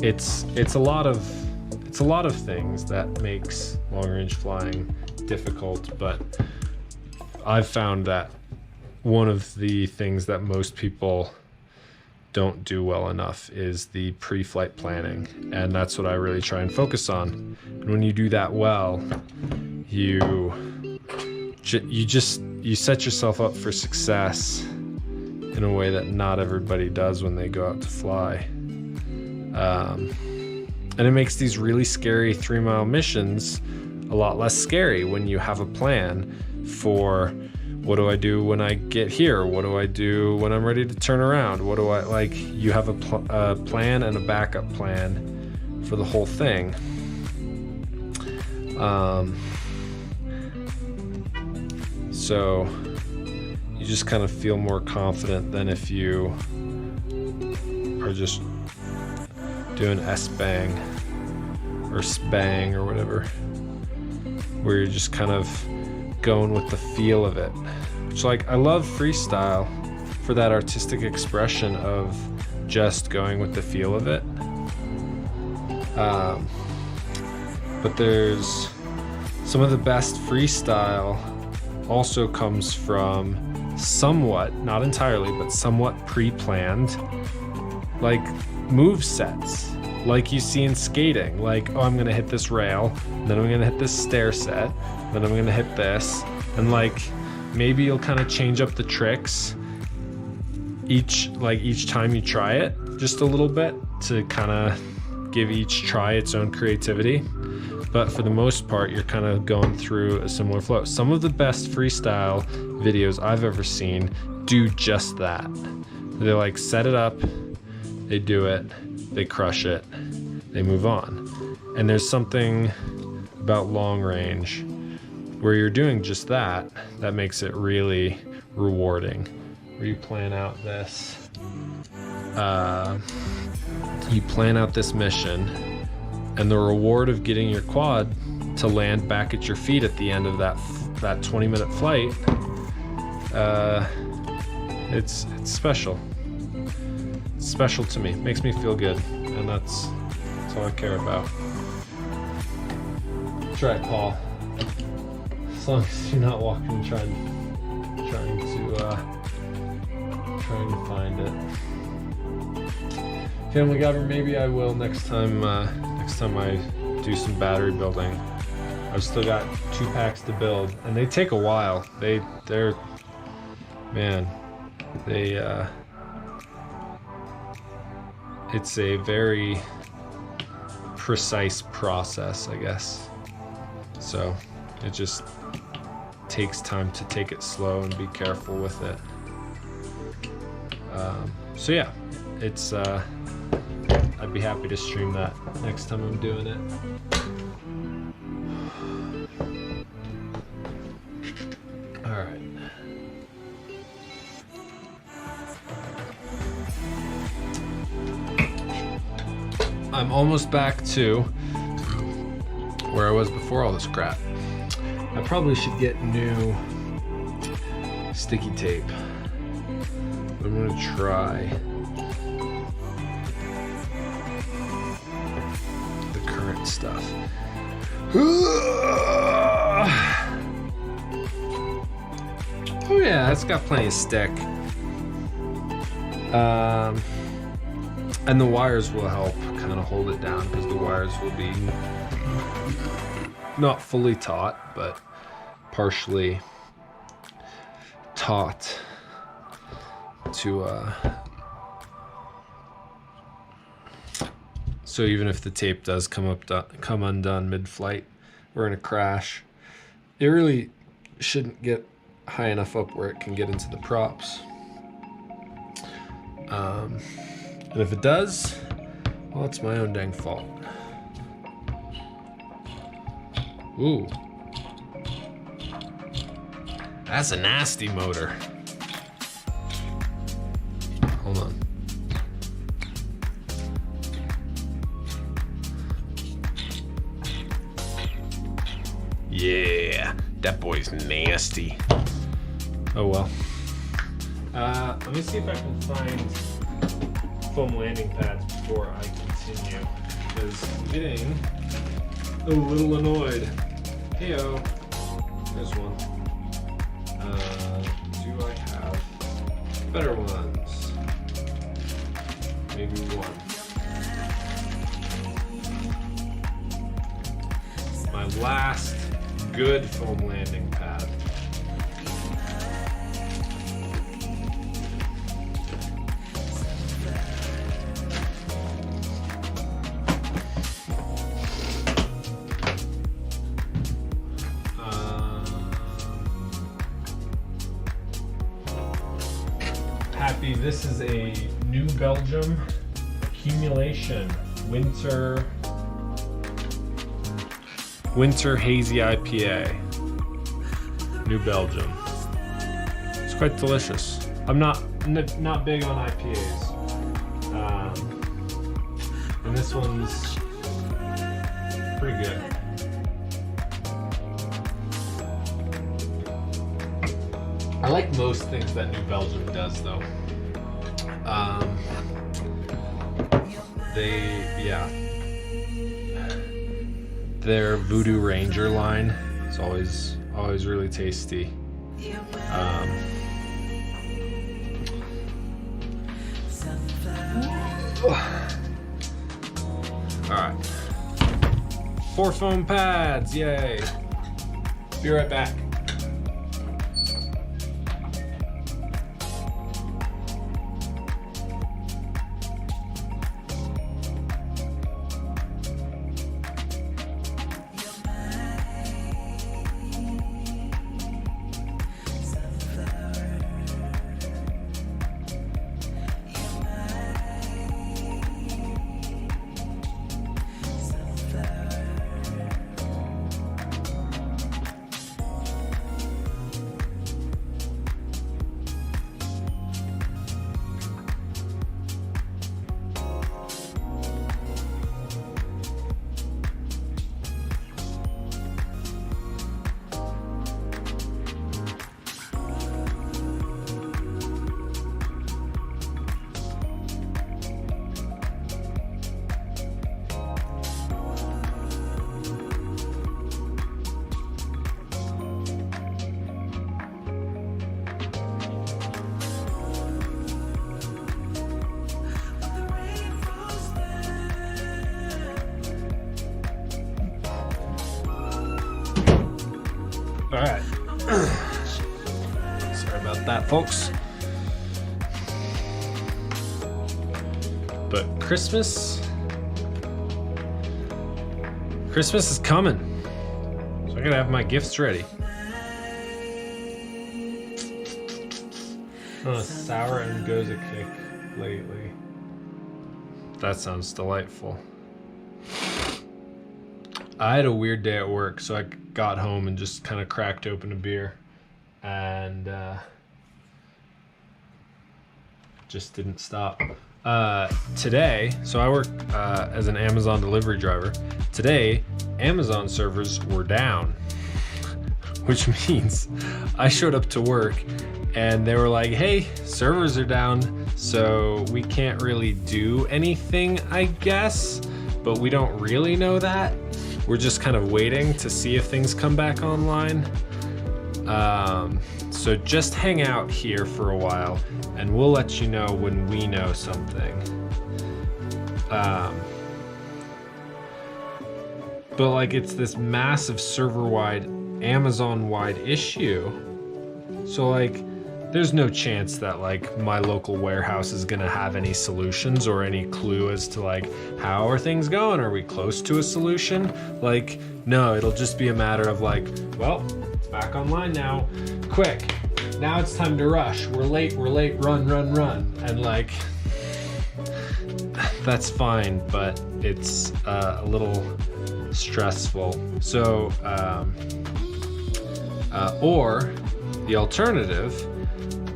It's a lot of things that makes long range flying difficult, but I've found that one of the things that most people don't do well enough is the pre-flight planning, and that's what I really try and focus on. And when you do that well, you you set yourself up for success in a way that not everybody does when they go out to fly. And it makes these really scary 3-mile missions a lot less scary when you have a plan for, what do I do when I get here? What do I do when I'm ready to turn around? What do I, like, you have a plan and a backup plan for the whole thing. So you just kind of feel more confident than if you are just doing S-bang or S-bang or whatever, where you're just kind of going with the feel of it. Which, like, I love freestyle for that artistic expression of just going with the feel of it. But there's some of the best freestyle also comes from somewhat, not entirely, but somewhat pre-planned, like, move sets, like you see in skating. Like, oh, I'm gonna hit this rail, then I'm gonna hit this stair set, then I'm gonna hit this, and like maybe you'll kind of change up the tricks each time you try it just a little bit to kind of give each try its own creativity. But for the most part, you're kind of going through a similar flow. Some of the best freestyle videos I've ever seen do just that. They like set it up, they do it, they crush it, they move on. And there's something about long range where you're doing just that makes it really rewarding. Where you plan out this, mission, and the reward of getting your quad to land back at your feet at the end of that 20-minute flight, it's special. It's special to me. It makes me feel good, and that's all I care about. Try it, Paul. As long as you're not walking trying to find it. Family Gobber, maybe I will next time I do some battery building. I've still got 2 packs to build, and they take a while. It's a very precise process, I guess. So it just takes time to take it slow and be careful with it. So yeah, it's I'd be happy to stream that next time I'm doing it. All right. I'm almost back to where I was before all this crap. I probably should get new sticky tape. I'm gonna try the current stuff. Oh yeah, it's got plenty of stick. And the wires will help kind of hold it down, because the wires will be not fully taut, but partially taut to so even if the tape does come undone mid-flight or in a crash, it really shouldn't get high enough up where it can get into the props. And if it does, well, it's my own dang fault. Ooh. That's a nasty motor. Hold on. Yeah, that boy's nasty. Oh well. Let me see if I can find foam landing pads before I continue, because I'm getting a little annoyed. Heyo, there's one. Do I have better ones? Maybe one. My last good foam landing pad. tasty. This is a New Belgium accumulation winter hazy IPA. New Belgium. It's quite delicious. I'm not big on IPAs, and this one's pretty good. I like most things that New Belgium does, though. Their Voodoo Ranger line is always really tasty. All right, 4 foam pads, yay! Be right back. All right. Sorry about that, folks. But Christmas is coming. So I gotta have my gifts ready. On a sour and goza kick lately. That sounds delightful. I had a weird day at work, so I got home and just kind of cracked open a beer and just didn't stop. Today, so I work as an Amazon delivery driver. Today, Amazon servers were down, which means I showed up to work and they were like, hey, servers are down, so we can't really do anything, I guess, but we don't really know that. We're just kind of waiting to see if things come back online. So just hang out here for a while and we'll let you know when we know something. But like, it's this massive server-wide, Amazon-wide issue. So like, there's no chance that like my local warehouse is gonna have any solutions or any clue as to like, how are things going? Are we close to a solution? Like, no, it'll just be a matter of like, well, it's back online now, quick. Now it's time to rush. We're late, run. And like, that's fine, but it's a little stressful. So, or the alternative,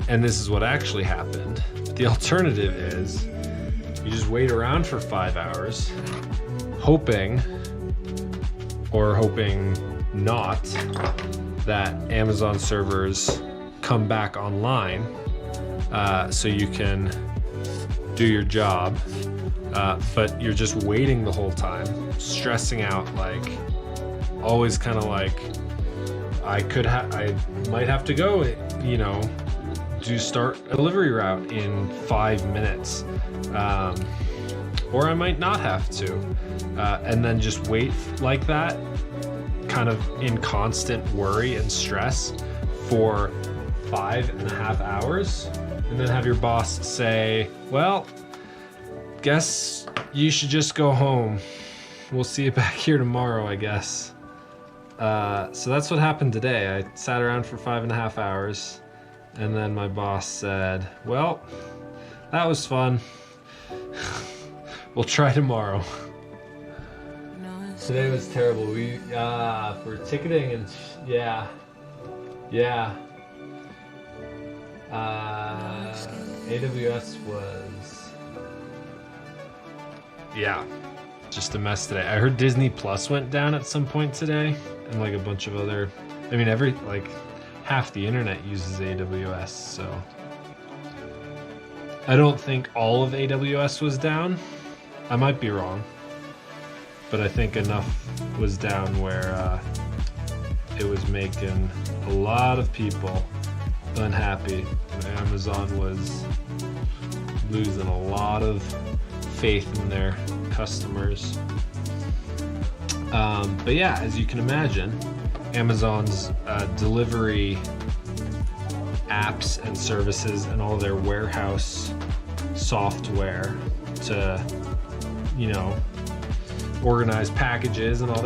and this is what actually happened, the alternative is you just wait around for 5 hours, hoping not, that Amazon servers come back online so you can do your job, but you're just waiting the whole time, stressing out, like always kind of like, I might have to go, you know, to start a delivery route in 5 minutes, or I might not have to, and then just wait like that, kind of in constant worry and stress for 5.5 hours, and then have your boss say, well, guess you should just go home. We'll see you back here tomorrow, I guess. So that's what happened today. I sat around for 5.5 hours, and then my boss said, well, that was fun. We'll try tomorrow. Today was terrible. We for ticketing and yeah. AWS was just a mess today. I heard Disney Plus went down at some point today, and like a bunch of other. I mean, half the internet uses AWS, so I don't think all of AWS was down. I might be wrong, but I think enough was down where it was making a lot of people unhappy. Amazon was losing a lot of faith in their customers. But yeah, as you can imagine, Amazon's delivery apps and services and all their warehouse software to, organize packages and all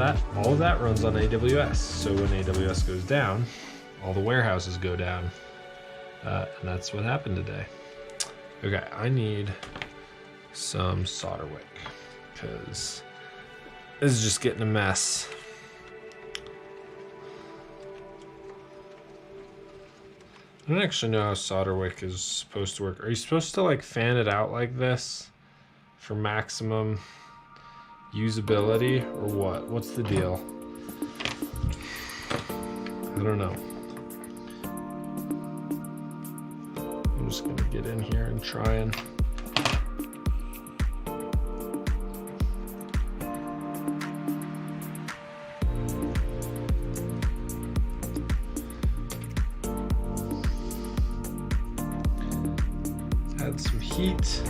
of that runs on AWS. So when AWS goes down, all the warehouses go down. And that's what happened today. Okay, I need some solder wick because this is just getting a mess. I don't actually know how solder wick is supposed to work. Are you supposed to like fan it out like this for maximum usability or what? What's the deal? I don't know. I'm just gonna get in here and try and add some heat,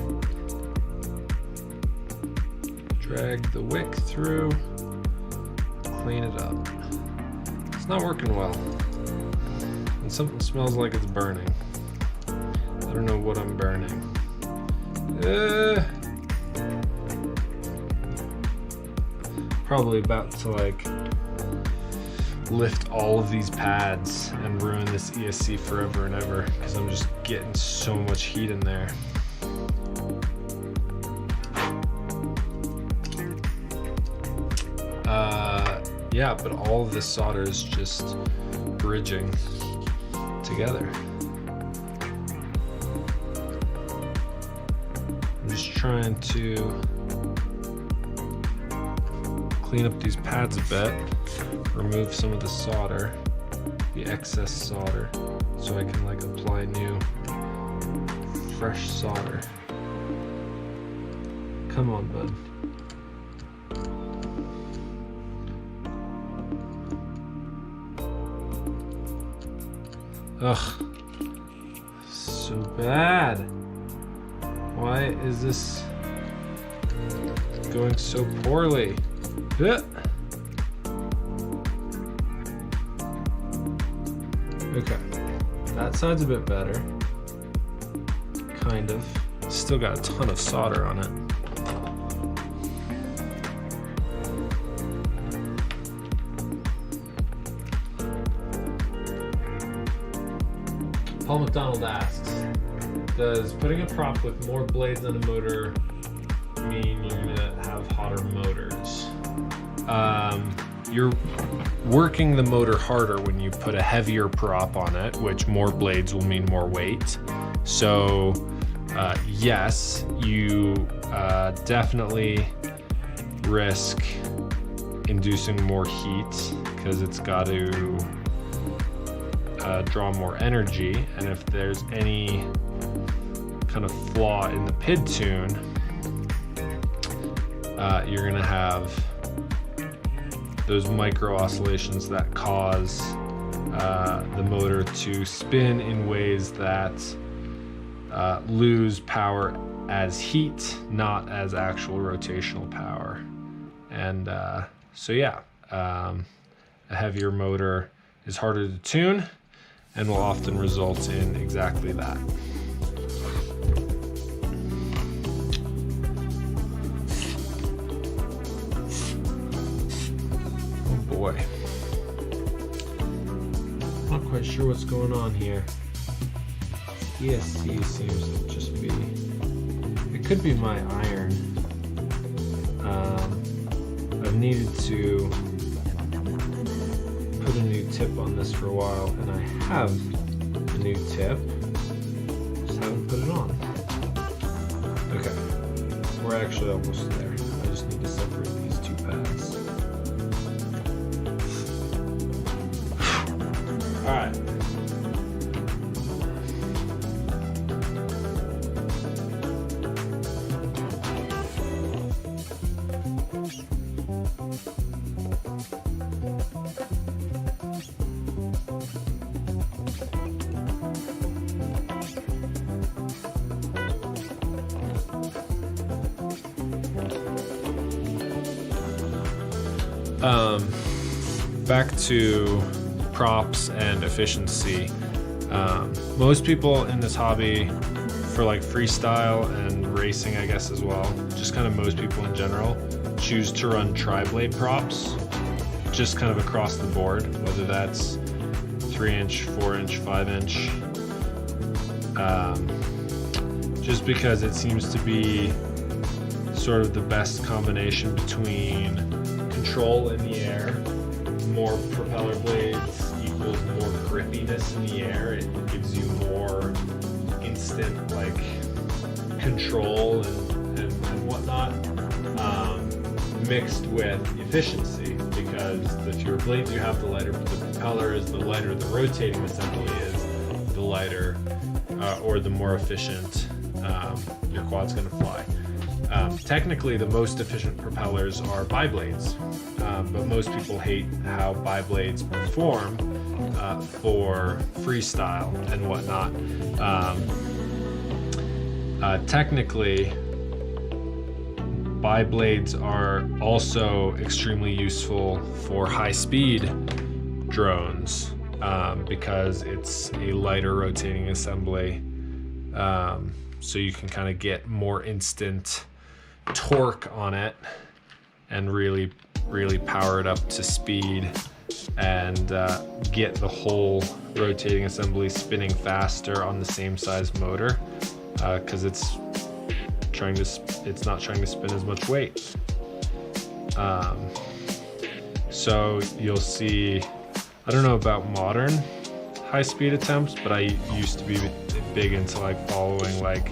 drag the wick through, clean it up. It's not working well, and something smells like it's burning. I don't know what I'm burning. Probably about to like lift all of these pads and ruin this ESC forever and ever because I'm just getting so much heat in there. Yeah, but all of this solder is just bridging together. I'm just trying to clean up these pads a bit, remove some of the solder, the excess solder, so I can like apply new, fresh solder. Come on, bud. Ugh, so bad. Why is this going so poorly? Okay, that side's a bit better. Kind of. Still got a ton of solder on it. Paul McDonald asks, does putting a prop with more blades on a motor mean you're gonna have hotter motors? You're working the motor harder when you put a heavier prop on it, which more blades will mean more weight. So yes, you definitely risk inducing more heat because it's got to draw more energy, and if there's any kind of flaw in the PID tune, you're gonna have those micro oscillations that cause the motor to spin in ways that lose power as heat, not as actual rotational power. And so yeah, a heavier motor is harder to tune and will often result in exactly that. Oh boy. Not quite sure what's going on here. ESC seems to just be could be my iron. I've needed to put a new tip on this for a while, and I have a new tip, just haven't put it on. Okay, we're actually almost there. I just need to separate these two pads. All right. Back to props and efficiency. Most people in this hobby, for like freestyle and racing, I guess as well, just kind of most people in general, choose to run tri-blade props, just kind of across the board, whether that's 3-inch, 4-inch, 5-inch. Just because it seems to be sort of the best combination between control in the air. More propeller blades equals more grippiness in the air. It gives you more instant like control and whatnot, mixed with efficiency, because the fewer blades you have, the lighter the propeller is, the lighter the rotating assembly is, the lighter or the more efficient your quad's going to fly. Technically, the most efficient propellers are biblades, but most people hate how biblades perform for freestyle and whatnot. Technically, biblades are also extremely useful for high-speed drones because it's a lighter rotating assembly, so you can kind of get more instant torque on it and really power it up to speed and get the whole rotating assembly spinning faster on the same size motor, because it's not trying to spin as much weight. So you'll see, I don't know about modern high-speed attempts, but I used to be big into like following like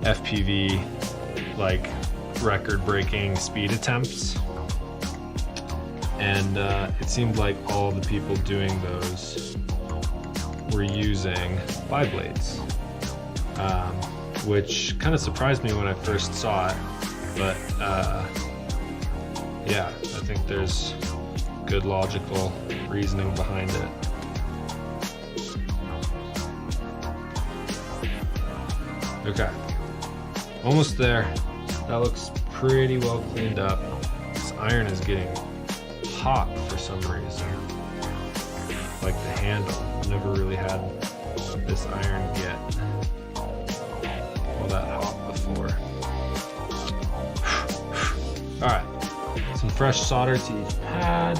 FPV, like record-breaking speed attempts, and it seemed like all the people doing those were using biblades, which kind of surprised me when I first saw it, but yeah, I think there's good logical reasoning behind it. Okay, almost there. That looks pretty well cleaned up. This iron is getting hot for some reason. Like the handle. Never really had this iron get all that hot before. Alright, some fresh solder to each pad.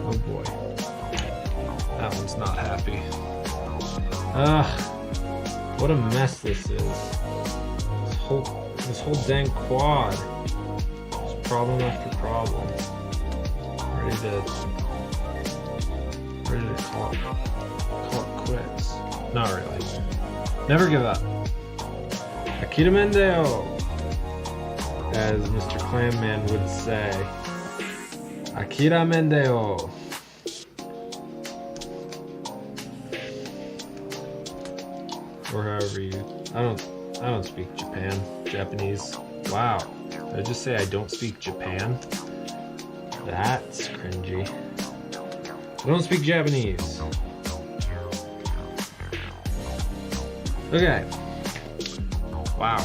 Oh boy. That one's not happy. What a mess this is. This whole dang quad. Just problem after problem. Ready to call it quits. Not really. Never give up. Akira Mendeo, as Mr. Clamman would say. Akira Mendeo. Or however you, I don't speak Japanese. Wow. Did I just say I don't speak Japan? That's cringy. I don't speak Japanese. Okay. Wow.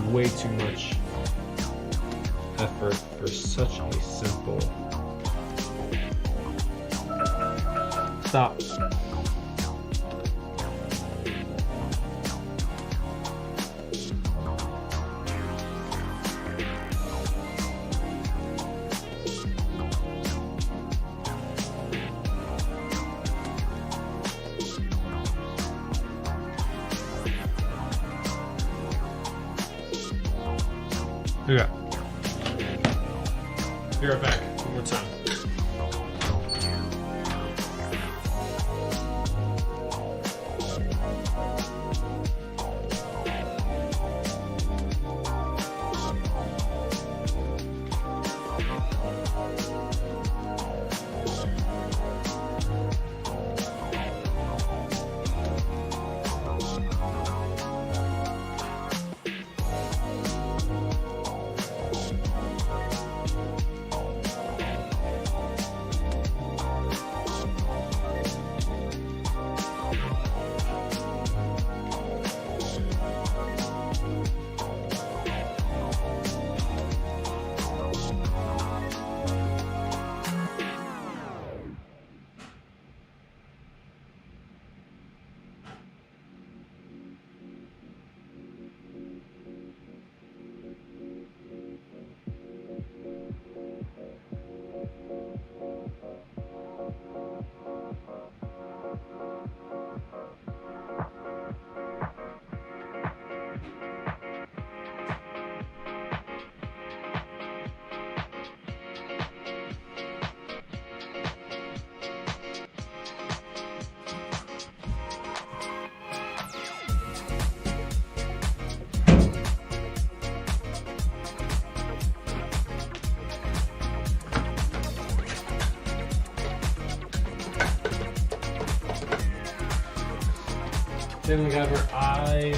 Way too much effort for such a simple. Stop. Okay. Be right back. One more time. Same MacGyver, I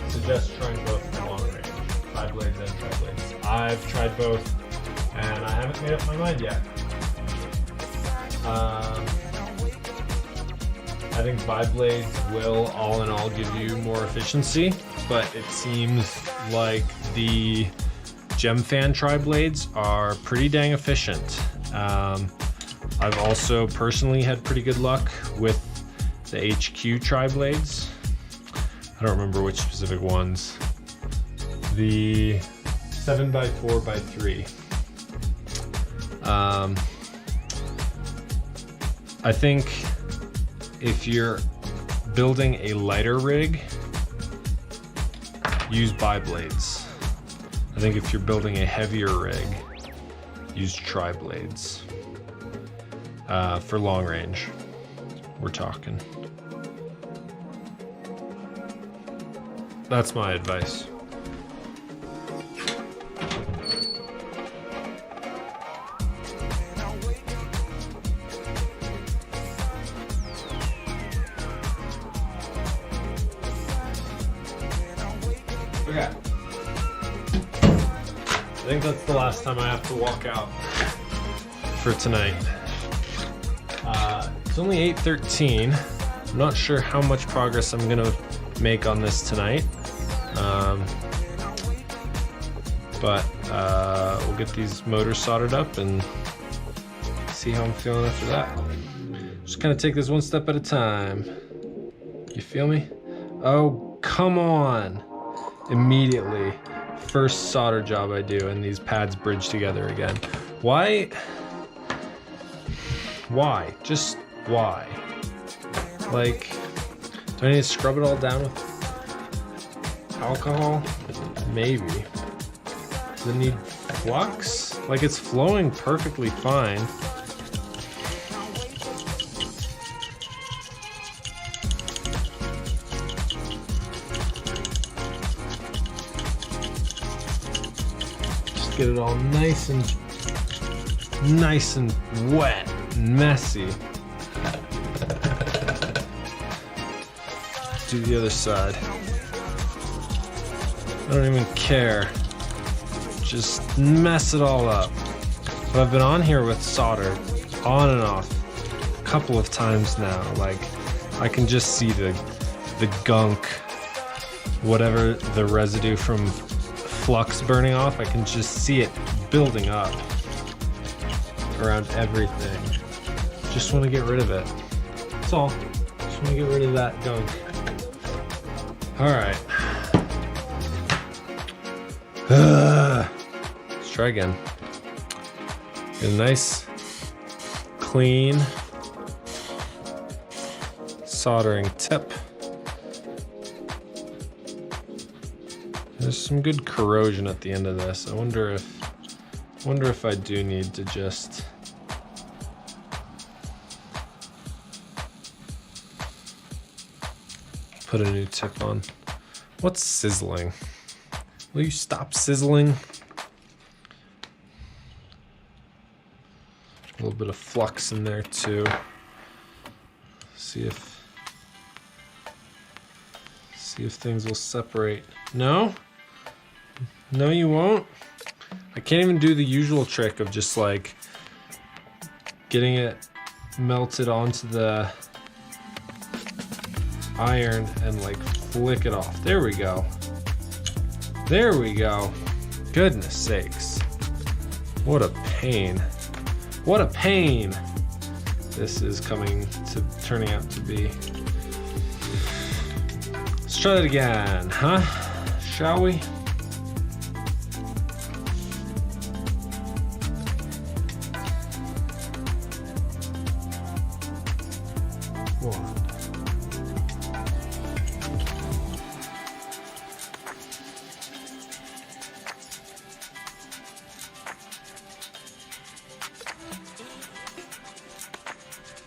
suggest trying both for long range, side blades and tri blades. I've tried both, and I haven't made up my mind yet. I think bi-blades will, all in all, give you more efficiency, but it seems like the GemFan tri-blades are pretty dang efficient. I've also personally had pretty good luck with the HQ tri-blades. I don't remember which specific ones. The 7x4x3. I think if you're building a lighter rig, use bi-blades. I think if you're building a heavier rig, use tri-blades. For long range, we're talking. That's my advice. Okay. I think that's the last time I have to walk out for tonight. It's only 8:13. I'm not sure how much progress I'm gonna make on this tonight. But we'll get these motors soldered up and see how I'm feeling after that. Just kind of take this one step at a time. You feel me? Oh, come on. Immediately, first solder job I do and these pads bridge together again. Why? Why? Just why? Like, do I need to scrub it all down with alcohol? Maybe. Does it need flux? Like, it's flowing perfectly fine. Just get it all nice and wet and messy. Do the other side. I don't even care. Just mess it all up. But I've been on here with solder on and off a couple of times now. Like, I can just see the gunk, whatever the residue from flux burning off, I can just see it building up around everything. Just want to get rid of it. That's all. Just want to get rid of that gunk. Alright. Let's try again. Get a nice, clean soldering tip. There's some good corrosion at the end of this. I wonder if I do need to just put a new tip on. What's sizzling? Will you stop sizzling? A little bit of flux in there too. See if things will separate. No? No, you won't? I can't even do the usual trick of just like getting it melted onto the iron and like flick it off. There we go. There we go. Goodness sakes. What a pain. What a pain this is turning out to be. Let's try it again, huh? Shall we?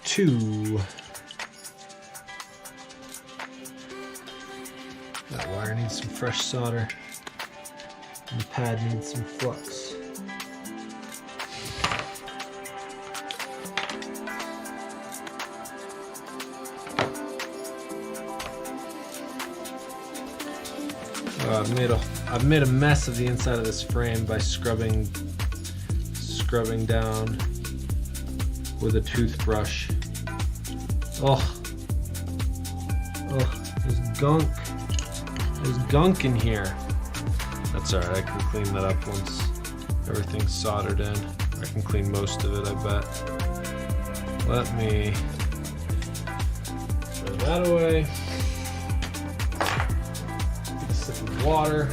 Two. That wire needs some fresh solder. And the pad needs some flux. I've made a mess of the inside of this frame by scrubbing down with a toothbrush. Oh, there's gunk. There's gunk in here. That's alright, I can clean that up once everything's soldered in. I can clean most of it, I bet. Let me throw that away. Get a sip of water.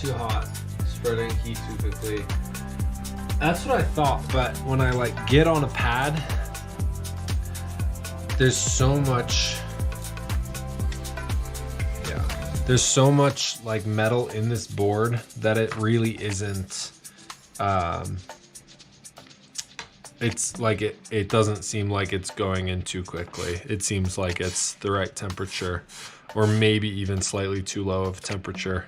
Too hot, spreading heat too quickly. That's what I thought, but when I like get on a pad, there's so much like metal in this board that it really isn't it's like it doesn't seem like it's going in too quickly. It seems like it's the right temperature, or maybe even slightly too low of temperature.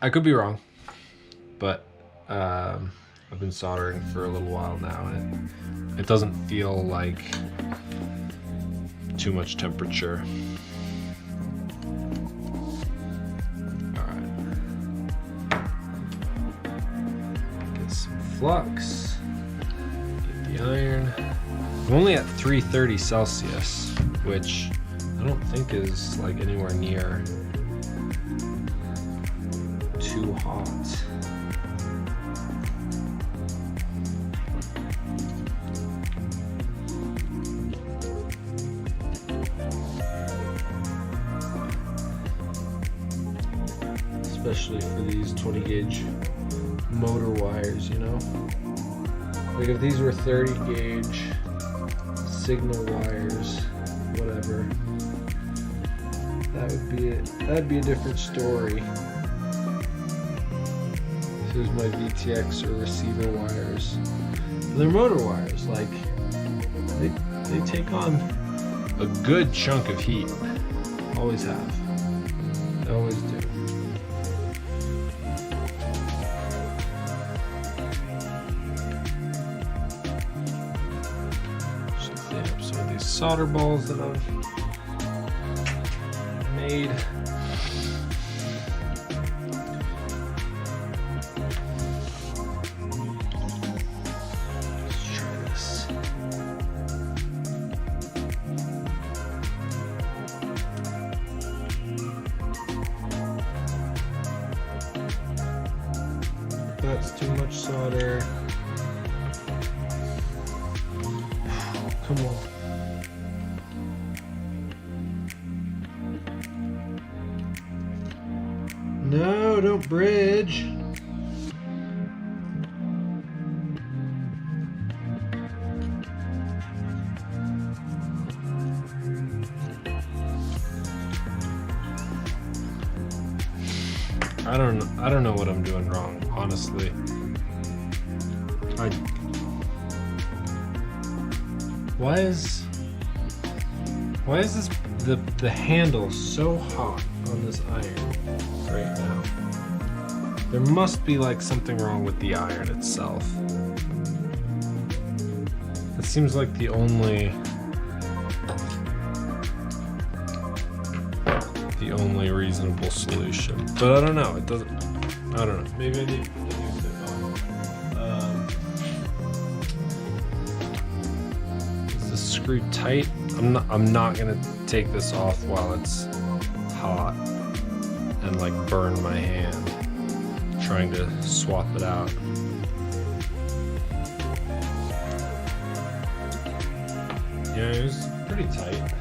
I could be wrong, but I've been soldering for a little while now, and it doesn't feel like too much temperature. All right, get some flux, get the iron. I'm only at 330 Celsius, which I don't think is like anywhere near too hot. Especially for these 20 gauge motor wires, you know? Like if these were 30 gauge signal wires, whatever, that'd be a different story. Here's my VTX or receiver wires. They're motor wires, like they take on a good chunk of heat. Always have. They always do. Just clean up some of these solder balls that I've made. That's too much solder. I don't know what I'm doing wrong, honestly. Why is this the handle so hot on this iron right now? There must be like something wrong with the iron itself. It seems like the only reasonable solution. But I don't know. It doesn't. I don't know. Maybe I need to do is this screwed tight? I'm not gonna take this off while it's hot and like burn my hand trying to swap it out. Yeah, it was pretty tight.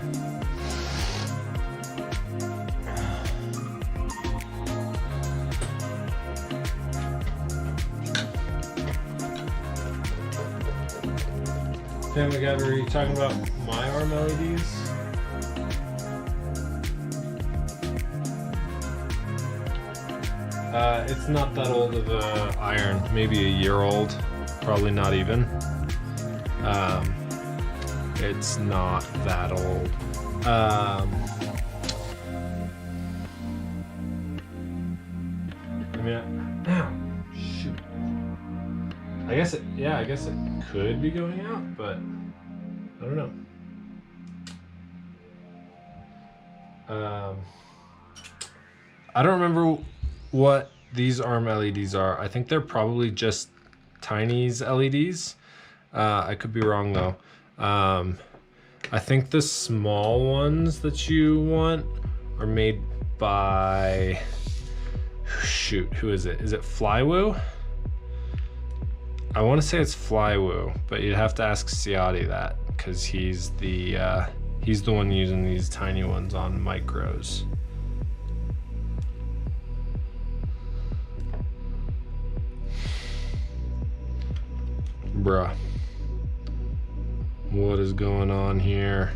Family Guy, were you talking about my arm LEDs? It's not that old of a iron, maybe a year old, probably not even. It's not that old. I mean, ow, shoot. I guess it could be going out, but I don't know. I don't remember what these arm LEDs are. I think they're probably just Tiny's LEDs. I could be wrong though. I think the small ones that you want are made by, shoot, who is it? Is it Flywoo? I want to say it's Flywoo, but you'd have to ask Ciati that because he's the one using these tiny ones on micros. Bruh. What is going on here?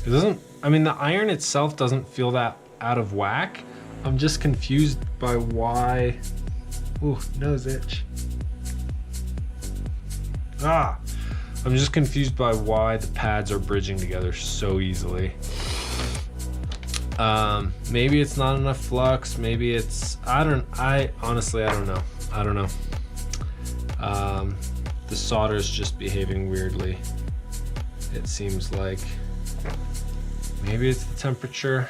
It doesn't, I mean, the iron itself doesn't feel that out of whack. I'm just confused by why, ooh, nose itch. Ah, I'm just confused by why the pads are bridging together so easily. Maybe it's not enough flux. Maybe it's, honestly, I don't know. I don't know. The solder is just behaving weirdly. It seems like maybe it's the temperature.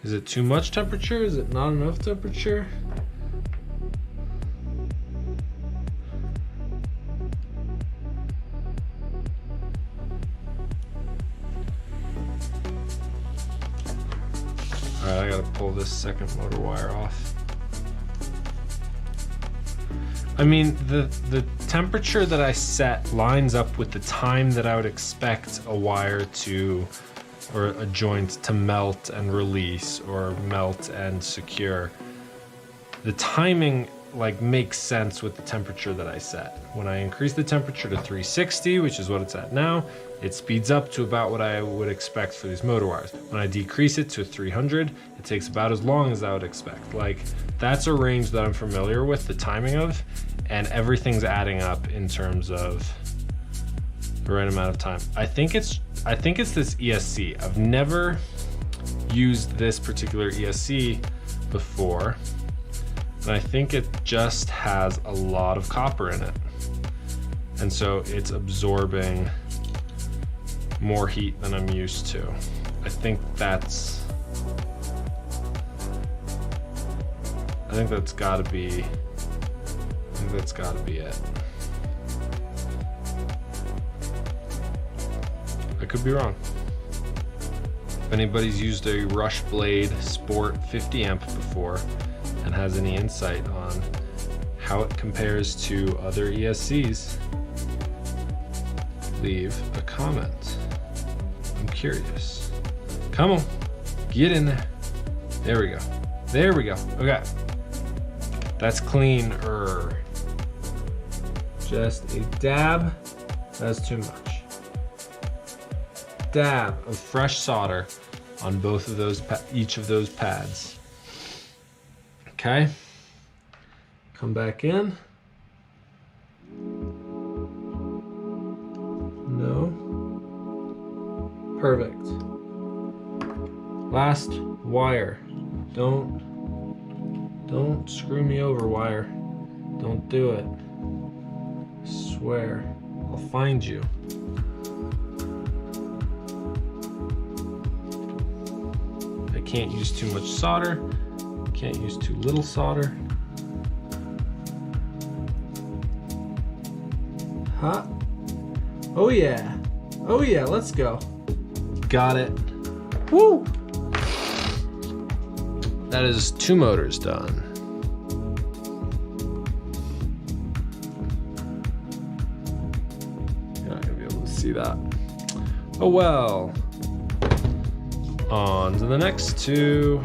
Is it too much temperature? Is it not enough temperature? All right, I gotta pull this second motor wire off. I mean, the temperature that I set lines up with the time that I would expect a wire to, or a joint to melt and release, or melt and secure. The timing like makes sense with the temperature that I set. When I increase the temperature to 360, which is what it's at now, it speeds up to about what I would expect for these motor wires. When I decrease it to 300, it takes about as long as I would expect. Like, that's a range that I'm familiar with the timing of, and everything's adding up in terms of the right amount of time. I think it's this ESC. I've never used this particular ESC before, and I think it just has a lot of copper in it. And so it's absorbing more heat than I'm used to. I think that's gotta be it. I could be wrong. If anybody's used a Rush Blade Sport 50 amp before and has any insight on how it compares to other ESCs, leave a comment. I'm curious. Come on, Get in there. There we go. There we go. Okay. That's cleaner. Just a dab. That's too much. Dab of fresh solder on both of those, each of those pads. Okay. Come back in. No. Perfect. Last wire. Don't screw me over, wire. Don't do it. I swear, I'll find you. I can't use too much solder. Can't use too little solder. Huh? Oh yeah. Oh yeah, let's go. Got it. Woo! That is 2 motors done. You're not gonna be able to see that. Oh well. On to the next 2.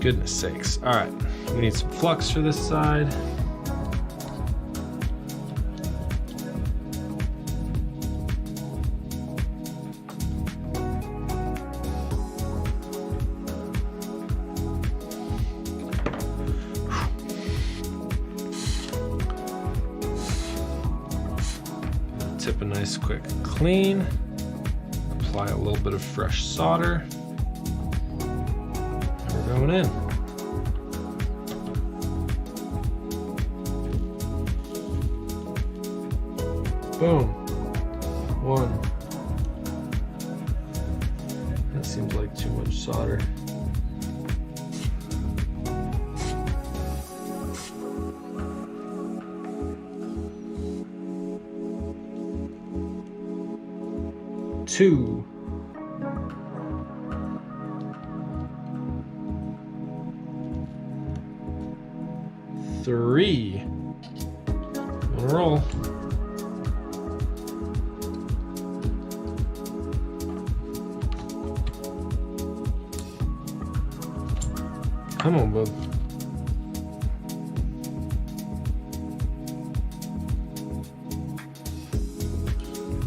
Goodness sakes. All right, we need some flux for this side. Tip a nice quick clean. Apply a little bit of fresh solder. And we're going in. Boom. 1. That seems like too much solder. Two. 3. On a roll. Come on, bub.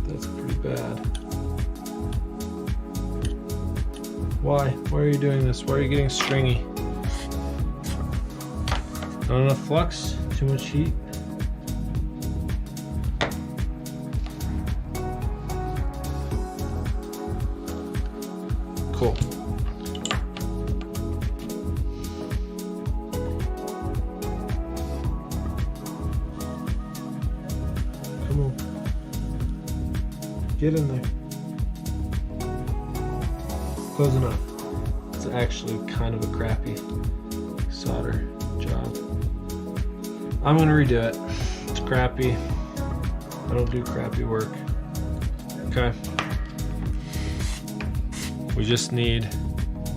That's pretty bad. Why? Why are you doing this? Why are you getting stringy? Not enough flux? Too much heat? Cool. Come on. Get in there. Close enough. It's actually kind of a crappy solder job. I'm gonna redo it. It's crappy. I don't do crappy work. Okay. We just need a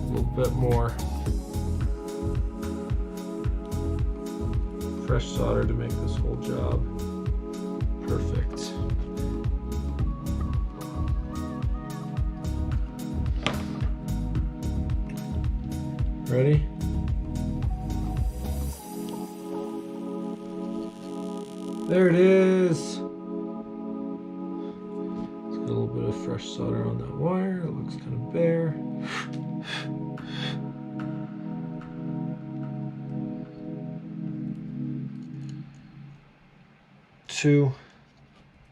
little bit more fresh solder to make this whole job perfect. Ready? There it is. Let's get a little bit of fresh solder on that wire. It looks kind of bare. Two.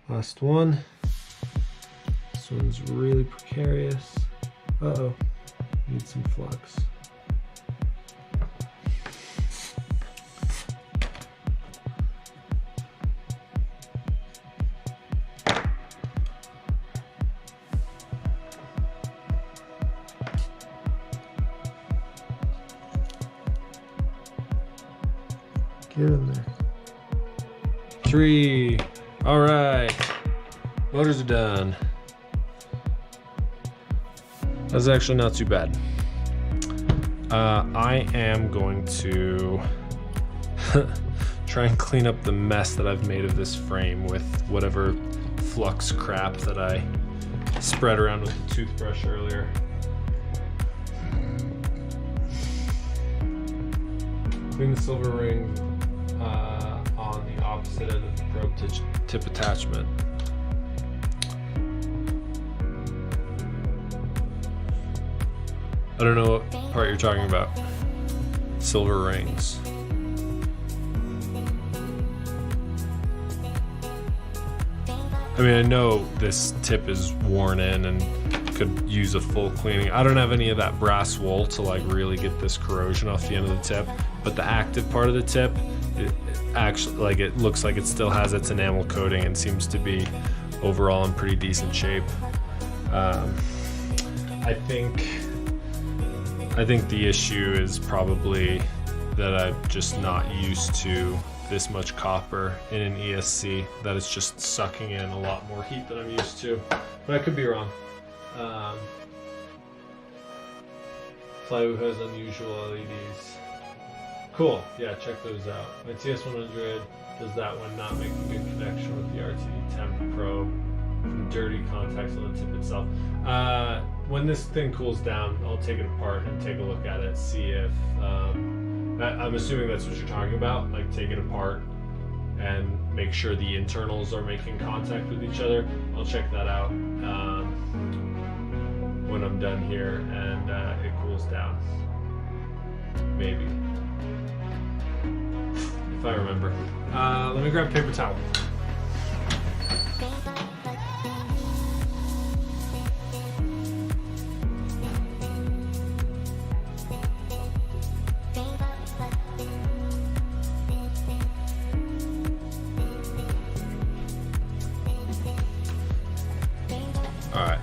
Last one. This one's really precarious. Uh-oh. Need some flux. Get in there. 3. All right. Motors are done. That's actually not too bad. I am going to try and clean up the mess that I've made of this frame with whatever flux crap that I spread around with the toothbrush earlier. Clean the silver ring on the opposite end of the probe tip attachment. I don't know what part you're talking about. Silver rings. I mean, I know this tip is worn in and could use a full cleaning. I don't have any of that brass wool to like really get this corrosion off the end of the tip, but the active part of the tip, it actually, like, it looks like it still has its enamel coating and seems to be overall in pretty decent shape. I think the issue is probably that I'm just not used to this much copper in an ESC, that it's just sucking in a lot more heat than I'm used to, but I could be wrong. Flywheel has unusual LEDs. Cool, yeah, check those out. My TS100 does that when not making good connection with the RTD temp probe from dirty contacts on the tip itself. When this thing cools down, I'll take it apart and take a look at it, see if I'm assuming that's what you're talking about, like take it apart and make sure the internals are making contact with each other. I'll check that out when I'm done here and it cools down. Maybe. If I remember. Let me grab a paper towel.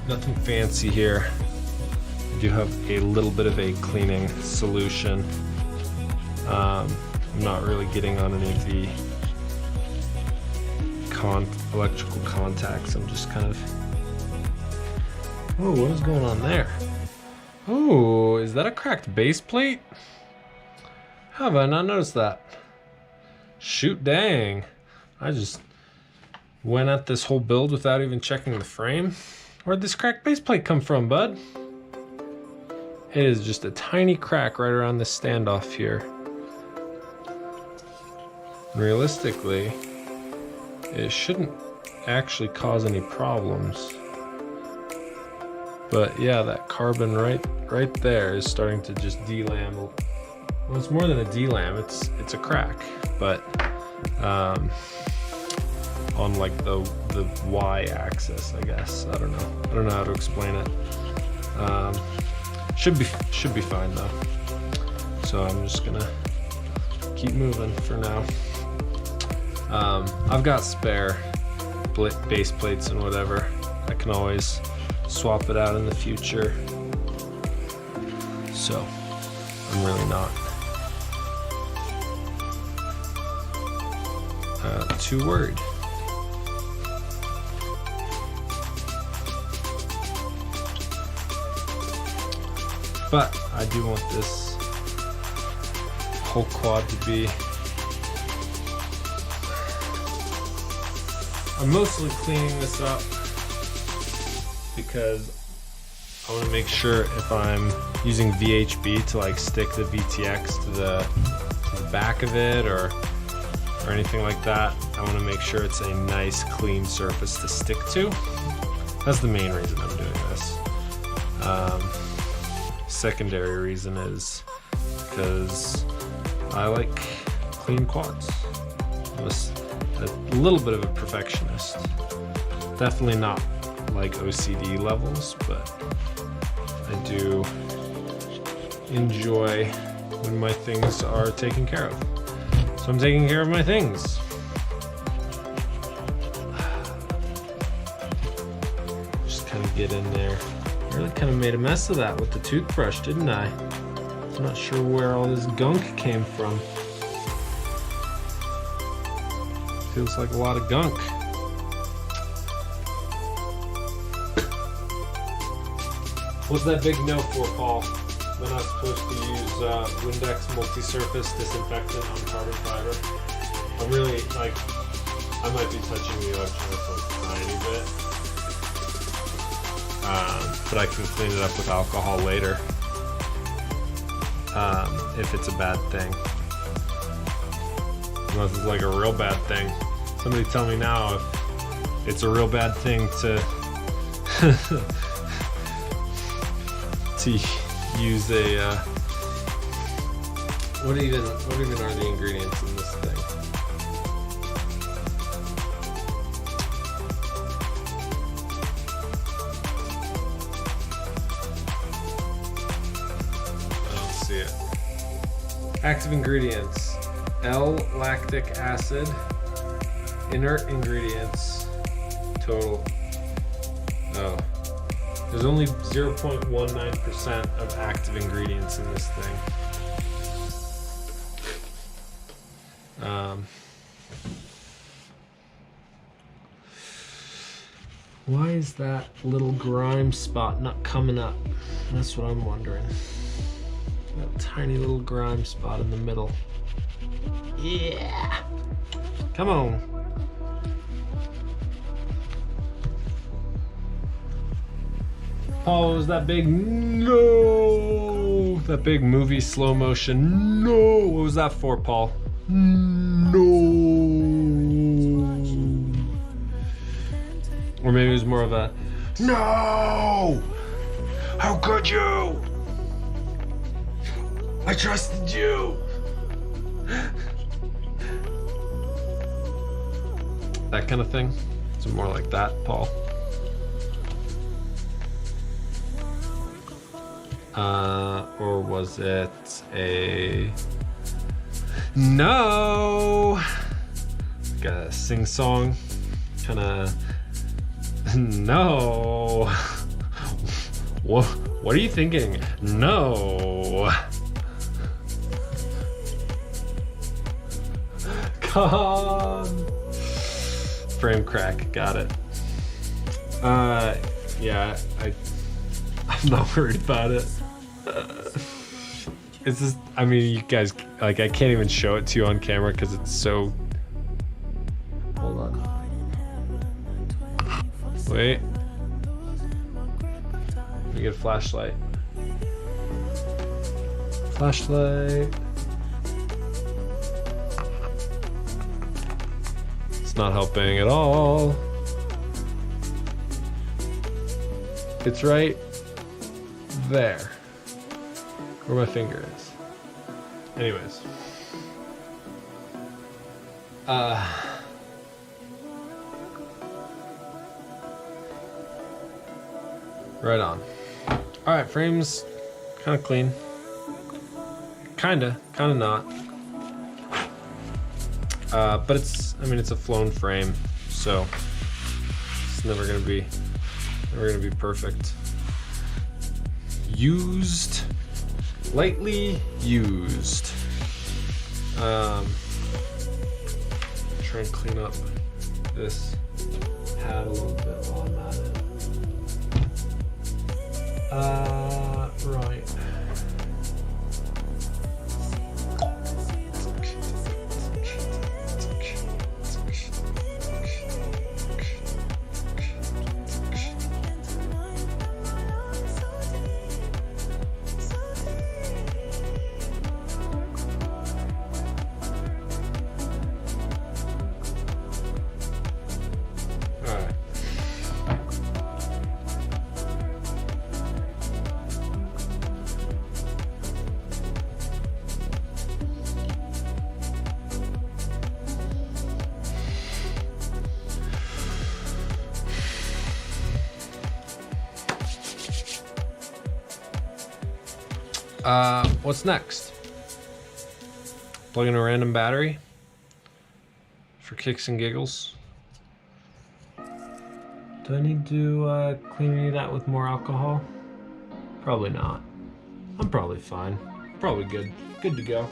Nothing fancy here. I do have a little bit of a cleaning solution. I'm not really getting on any of the electrical contacts. I'm just kind of... Oh, what is going on there? Oh, is that a cracked base plate? How have I not noticed that? Shoot, dang. I just went at this whole build without even checking the frame. Where'd this cracked base plate come from, bud? It is just a tiny crack right around this standoff here. Realistically, it shouldn't actually cause any problems. But yeah, that carbon right there is starting to just delam. Well, it's more than a delam, it's a crack. But on like the y-axis, I guess. I don't know how to explain it. Should be fine though. So I'm just gonna keep moving for now. I've got spare base plates and whatever. I can always swap it out in the future. So I'm really not too worried. But I do want this whole quad to be... I'm mostly cleaning this up because I want to make sure if I'm using VHB to like stick the VTX to the back of it or anything like that, I want to make sure it's a nice clean surface to stick to. That's the main reason I'm doing this. Secondary reason is because I like clean quads. I'm a little bit of a perfectionist. Definitely not like OCD levels, but I do enjoy when my things are taken care of. So I'm taking care of my things. Just kind of get in there. I really kind of made a mess of that with the toothbrush, didn't I? I'm not sure where all this gunk came from. Feels like a lot of gunk. What's that big no for, Paul? We're not supposed to use Windex multi-surface disinfectant on carbon fiber. I'm really, like, I might be touching the electronics a tiny bit. but I can clean it up with alcohol later if it's a bad thing. Unless it's like a real bad thing. Somebody tell me now if it's a real bad thing to to use a what even are the ingredients in this thing? I don't see it. Active ingredients: L-lactic acid. Inert ingredients total. Oh, there's only 0.19% of active ingredients in this thing. Why is that little grime spot not coming up? That's what I'm wondering. That tiny little grime spot in the middle. Yeah! Come on. Paul, was that big? No! That big movie slow motion. No! What was that for, Paul? No! Or maybe it was more of a no! How could you? I trusted you! That kind of thing. It's more like that, Paul. Or was it a no? Like a sing-song kind of no. What are you thinking? No. Come on. Frame crack, got it. Yeah, I'm not worried about it. It's just, I mean, you guys, like, I can't even show it to you on camera because it's so. Hold on. Wait. Let me get a flashlight. Flashlight. It's not helping at all. It's right there, where my finger is. Anyways. Right on. Alright, frame's kind of clean. Kinda not. But it's, I mean, it's a flown frame, so it's never gonna be perfect. Used, lightly used. Try and clean up this pad a little bit while I'm at it. Right. What's next? Plug in a random battery for kicks and giggles. Do I need to clean any of that with more alcohol? Probably not. I'm probably fine. Probably good. Good to go.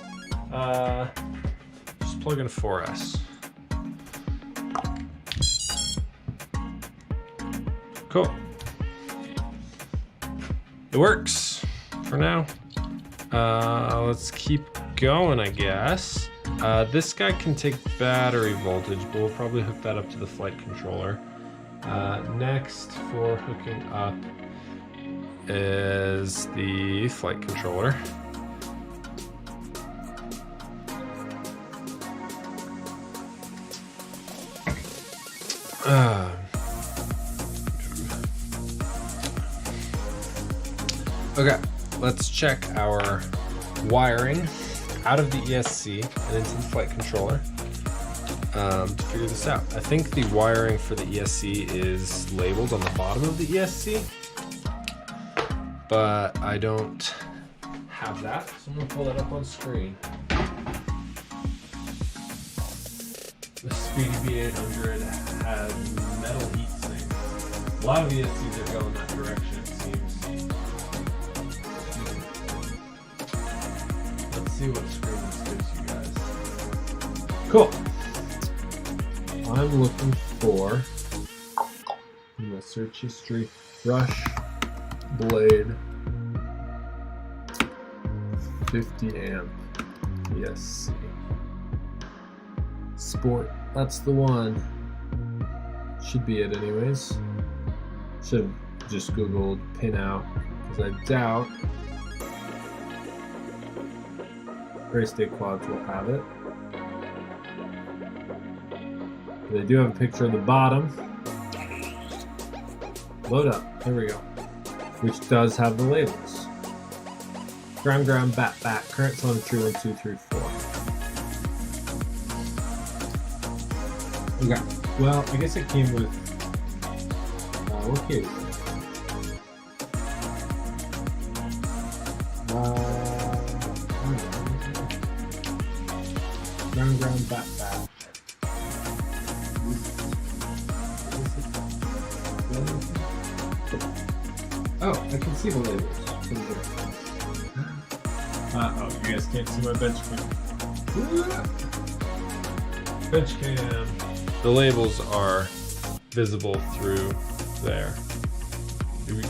Just plug in a 4S. Cool. It works for now. Let's keep going, I guess. This guy can take battery voltage, but we'll probably hook that up to the flight controller. Next for hooking up is the flight controller. Okay, let's check our wiring out of the ESC and into the flight controller to figure this out. I think the wiring for the ESC is labeled on the bottom of the ESC, but I don't have that, so I'm gonna pull that up on screen. The Speedy B800 has metal heat sinks. A lot of ESCs are going that direction, it seems. Let's see what screen this gives you guys. Cool. I'm looking for, in my search history, Rush Blade 50 amp ESC. Sport, that's the one. Should be it anyways. Should have just Googled pinout, because I doubt Race Day Quads will have it. They do have a picture of the bottom. Load up, here we go. Which does have the labels. Ground, ground, bat, bat, current telemetry 1, 2, 3, 4. Okay, well, I guess it came with, what case? Ground, ground, bat, bat. Oh, I can see the labels. Oh, you guys can't see my bench cam. Bench cam. The labels are visible through there.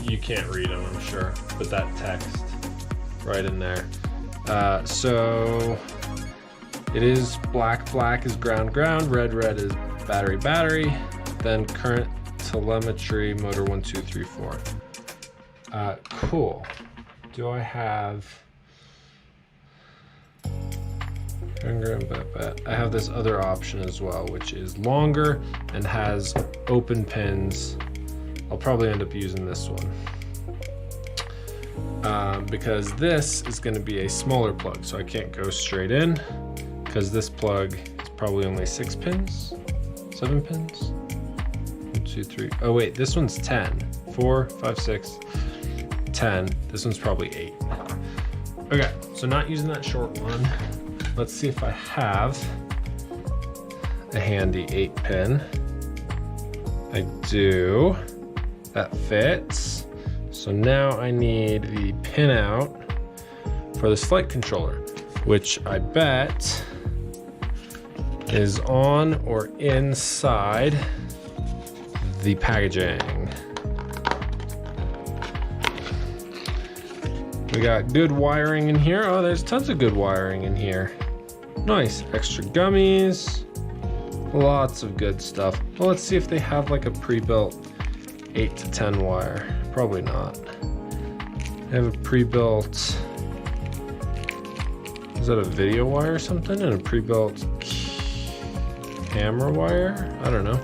You can't read them, I'm sure, but that text right in there. So it is black, black is ground, ground, red, red is battery, battery, then current telemetry motor 1, 2, 3, 4. Cool. Do I have? I have this other option as well, which is longer and has open pins. I'll probably end up using this one because this is going to be a smaller plug, so I can't go straight in because this plug is probably only 6 pins, 7 pins. 1, 2, 3. Oh wait, this one's 10. 4, 5, 6, 10. This one's probably 8. Okay, so not using that short one. Let's see if I have a handy 8 pin. I do. That fits. So now I need the pin out for this flight controller, which I bet is on or inside the packaging. We got good wiring in here. Oh, there's tons of good wiring in here. Nice, extra gummies, lots of good stuff. Well, let's see if they have like a pre-built 8 to 10 wire. Probably not. They have a pre-built, is that a video wire or something? And a pre-built camera wire? I don't know.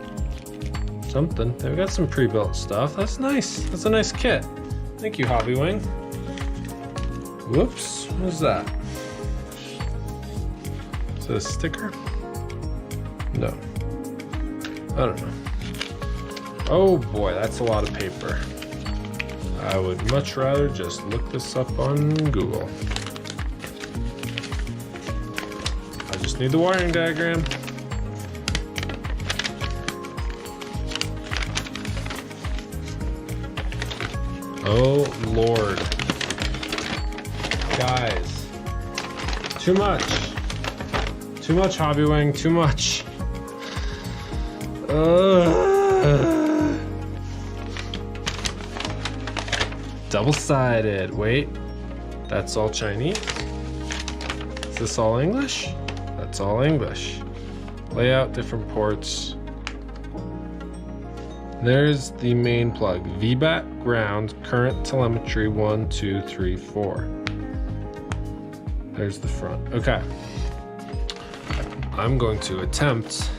Something. They've got some pre-built stuff. That's nice. That's a nice kit. Thank you, Hobbywing. Whoops, what's that? Is it a sticker? No. I don't know. Oh boy, that's a lot of paper. I would much rather just look this up on Google. I just need the wiring diagram. Oh Lord. Guys, too much. Too much, Hobbywing, too much. Double-sided. Wait, that's all Chinese? Is this all English? That's all English. Layout, different ports. There's the main plug. VBAT, ground, current, telemetry, 1, 2, 3, 4. There's the front. Okay. I'm going to attempt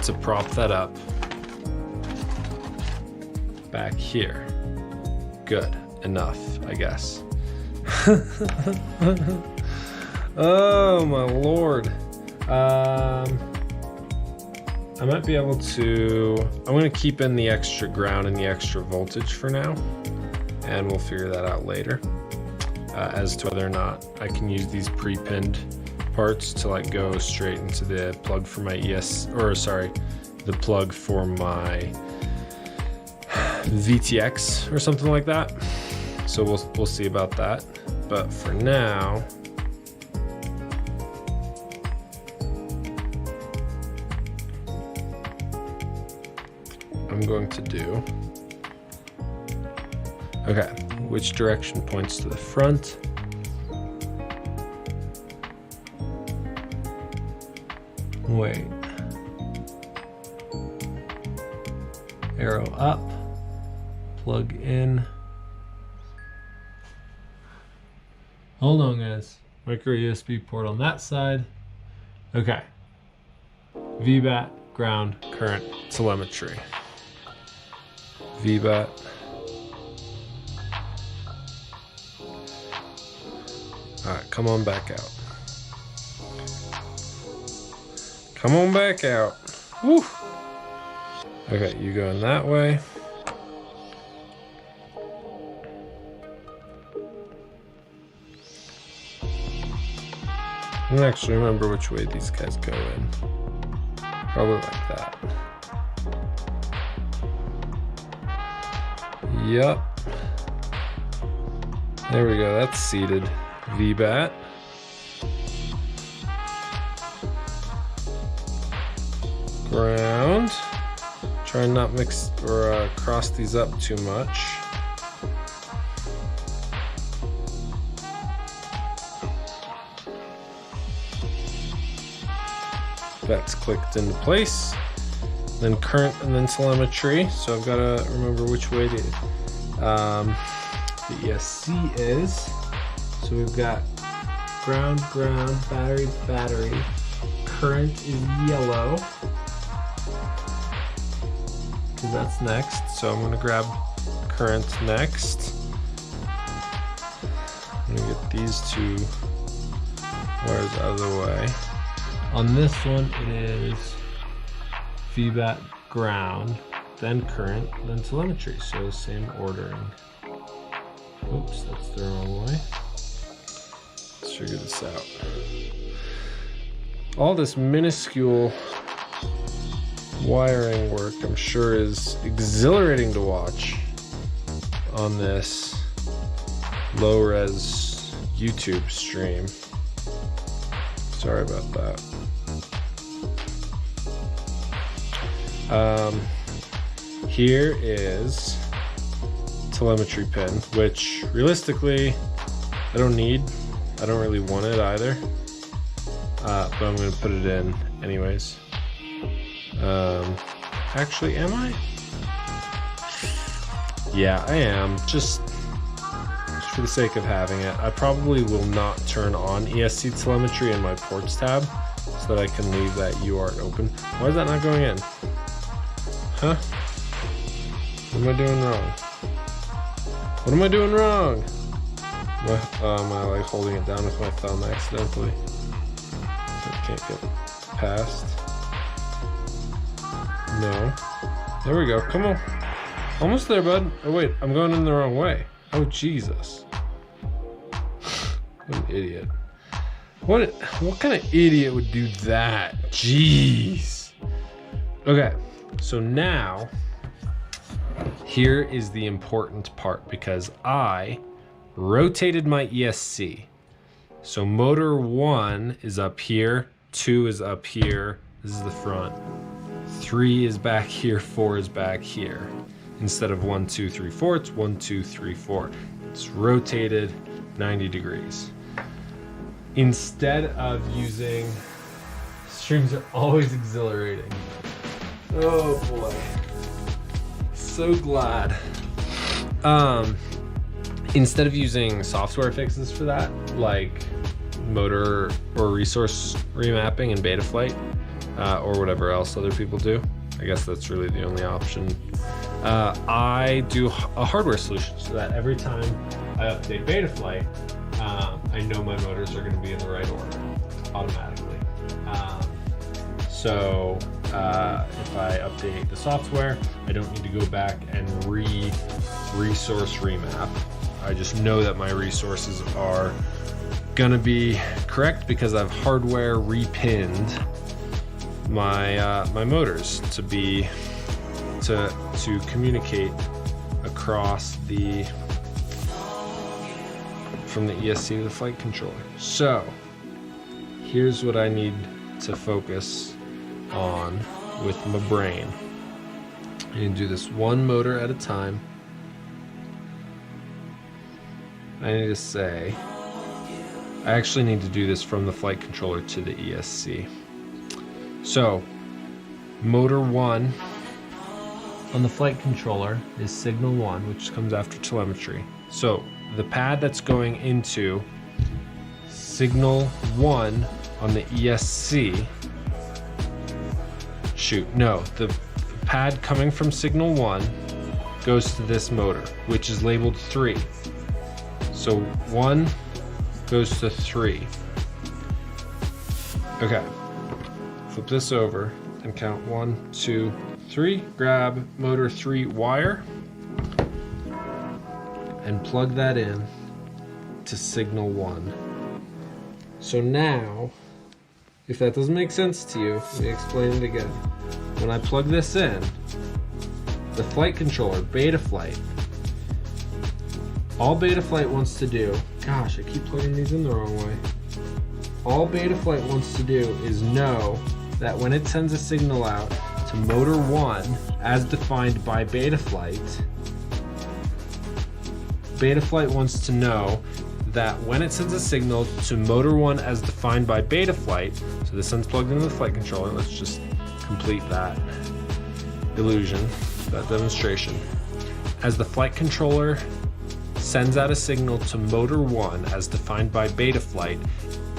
to prop that up back here. Good. Enough, I guess. Oh my lord. I might be able to, I'm gonna keep in the extra ground and the extra voltage for now, and we'll figure that out later as to whether or not I can use these pre-pinned parts to like go straight into the plug for my the plug for my VTX or something like that. So we'll see about that. But for now, I'm going to do, okay, which direction points to the front? Wait. Arrow up, plug in. Hold on guys, micro USB port on that side. Okay. VBAT, ground, current, telemetry. VBAT. Alright, come on back out. Come on back out. Woo! Okay, you going that way. I don't actually remember which way these guys go in. Probably like that. Yup. There we go, that's seated. VBAT. Ground. Try and not mix or cross these up too much. That's clicked into place. Then current and then telemetry. So I've got to remember which way the ESC is. So we've got ground, ground, battery, battery. Current is yellow, because that's next. So I'm going to grab current next. I'm going to get these two wires out of the way. On this one, it is VBAT, ground, then current, then telemetry. So same ordering. Oops, that's the wrong way. Let's figure this out. All this minuscule wiring work, I'm sure, is exhilarating to watch on this low-res YouTube stream. Sorry about that. Here is telemetry pin, which realistically I don't need. I don't really want it either, but I'm going to put it in anyways. Actually, am I? Yeah, I am. Just for the sake of having it. I probably will not turn on ESC telemetry in my ports tab so that I can leave that UART open. Why is that not going in? Huh? What am I doing wrong? What am I doing wrong? Am I like holding it down with my thumb accidentally? So it can't get past. No. There we go. Come on. Almost there, bud. Oh wait, I'm going in the wrong way. Oh Jesus. What an idiot. What kind of idiot would do that? Jeez. Okay. So now, here is the important part, because I rotated my ESC. So motor 1 is up here, 2 is up here, this is the front, 3 is back here, 4 is back here. Instead of 1, 2, 3, 4, it's 1, 2, 3, 4. It's rotated 90 degrees. Instead of using, streams are always exhilarating. Oh boy. so glad. Instead of using software fixes for that, like motor or resource remapping in Betaflight, or whatever else other people do, I guess that's really the only option. I do a hardware solution so that every time I update Betaflight, I know my motors are going to be in the right order automatically. So if I update the software, I don't need to go back and resource remap. I just know that my resources are going to be correct because I've hardware repinned my my motors to communicate across from the ESC to the flight controller. So here's what I need to focus on with my brain. I need to do this one motor at a time. I need to say, I actually need to do this from the flight controller to the ESC. So, motor 1 on the flight controller is signal 1, which comes after telemetry. So, the pad that's going into signal 1 on the ESC, the pad coming from signal 1 goes to this motor, which is labeled 3. So 1 goes to 3. Okay, flip this over and count 1, 2, 3. Grab motor 3 wire and plug that in to signal 1. So now, if that doesn't make sense to you, let me explain it again. When I plug this in, the flight controller, Betaflight, all Betaflight wants to do, gosh, I keep plugging these in the wrong way. All Betaflight wants to do is know that when it sends a signal out to motor 1, as defined by Betaflight, Betaflight wants to know that when it sends a signal to motor 1 as defined by Betaflight, so this one's plugged into the flight controller, let's just complete that illusion, that demonstration. As the flight controller sends out a signal to motor 1 as defined by Betaflight,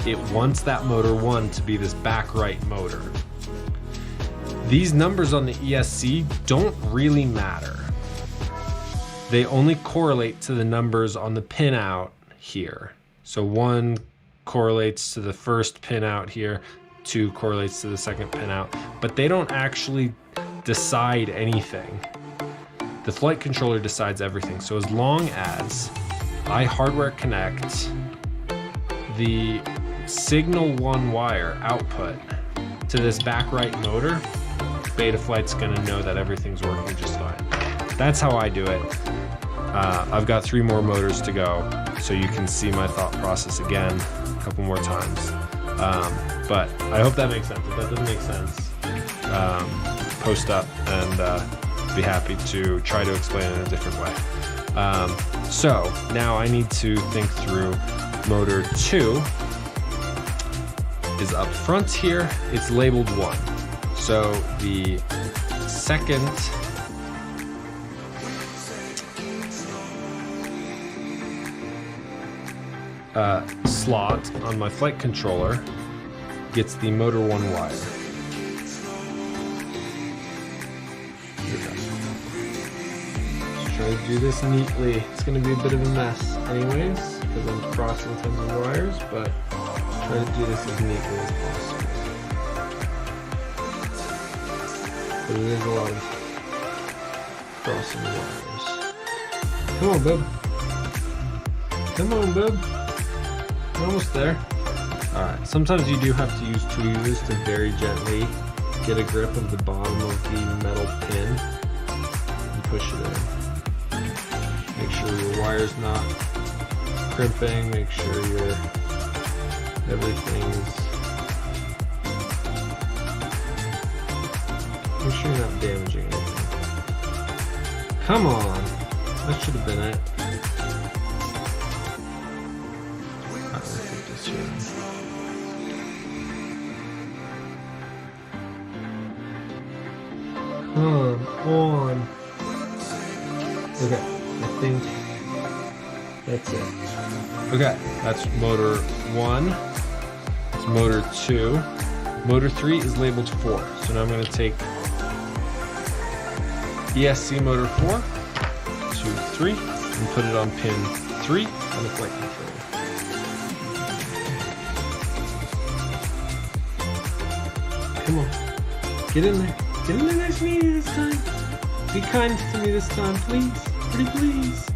it wants that motor 1 to be this back right motor. These numbers on the ESC don't really matter. They only correlate to the numbers on the pinout here. So 1 correlates to the first pinout here, 2 correlates to the second pinout, but they don't actually decide anything. The flight controller decides everything. So as long as I hardware connect the signal 1 wire output to this back right motor, Betaflight's gonna know that everything's working just fine. That's how I do it. I've got 3 more motors to go, so you can see my thought process again a couple more times. But I hope that makes sense. If that doesn't make sense, post up and be happy to try to explain it in a different way. So now I need to think through motor 2 is up front here. It's labeled 1. So the second slot on my flight controller gets the motor 1 wire. Try to do this neatly. It's going to be a bit of a mess anyways, because I'm crossing tons of wires, but try to do this as neatly as possible. But it is a lot of crossing wires. Come on, bub. Come on, bub. We're almost there. Alright, sometimes you do have to use tweezers to very gently get a grip of the bottom of the metal pin and push it in. Make sure your wire's not crimping, make sure everything's, make sure you're not damaging anything. Come on! That should have been it. Alright, let's put this here. Come on. Okay, I think that's it. Okay, that's motor 1. It's motor 2. Motor 3 is labeled 4. So now I'm going to take ESC motor 4, 2, 3, and put it on pin 3 on the flight controller. Come on, get in there. Get in there nice and easy this time. Be kind to me this time, please. Pretty please.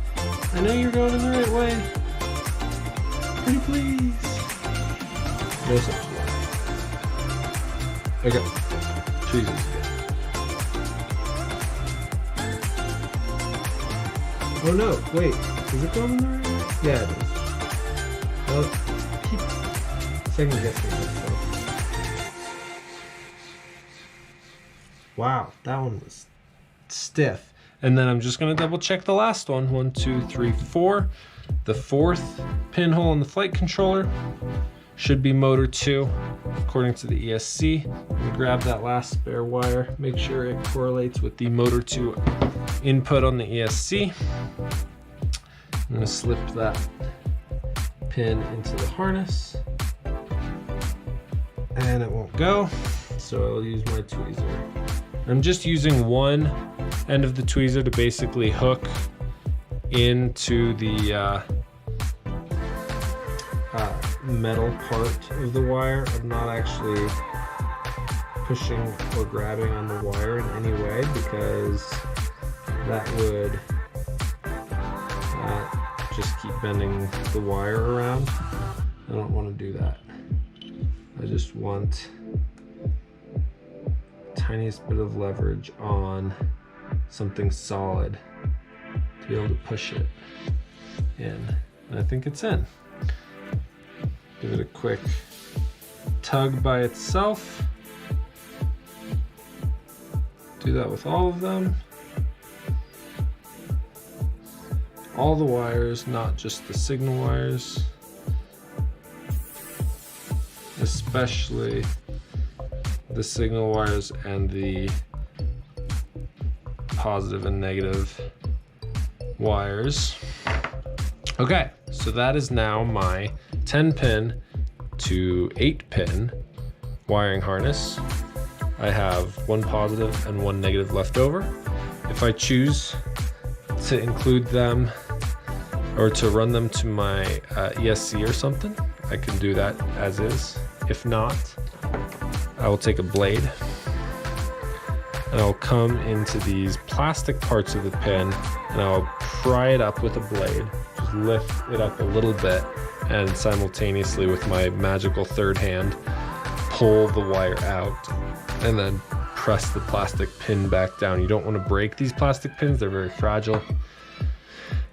I know you're going in the right way. Pretty please. No such way. Okay. Jesus. Oh no, wait. Is it going in the right way? Yeah, it is. Well, keep second guessing myself. Wow, that one was stiff. And then I'm just gonna double check the last one. 1, 2, 3, 4. The 4th pinhole on the flight controller should be motor 2, according to the ESC. I'm gonna grab that last spare wire, make sure it correlates with the motor 2 input on the ESC. I'm gonna slip that pin into the harness, and it won't go, so I'll use my tweezer. I'm just using one end of the tweezer to basically hook into the metal part of the wire. I'm not actually pushing or grabbing on the wire in any way because that would just keep bending the wire around. I don't want to do that. I just want the tiniest bit of leverage on something solid to be able to push it in. And I think it's in. Give it a quick tug by itself. Do that with all of them. All the wires, not just the signal wires. Especially the signal wires and the positive and negative wires. Okay, so that is now my 10-pin to 8-pin wiring harness. I have one positive and one negative left over. If I choose to include them or to run them to my ESC or something, I can do that as is. If not, I will take a blade and I'll come into these plastic parts of the pin and I'll pry it up with a blade, just lift it up a little bit, and simultaneously with my magical third hand, pull the wire out and then press the plastic pin back down. You don't want to break these plastic pins, they're very fragile.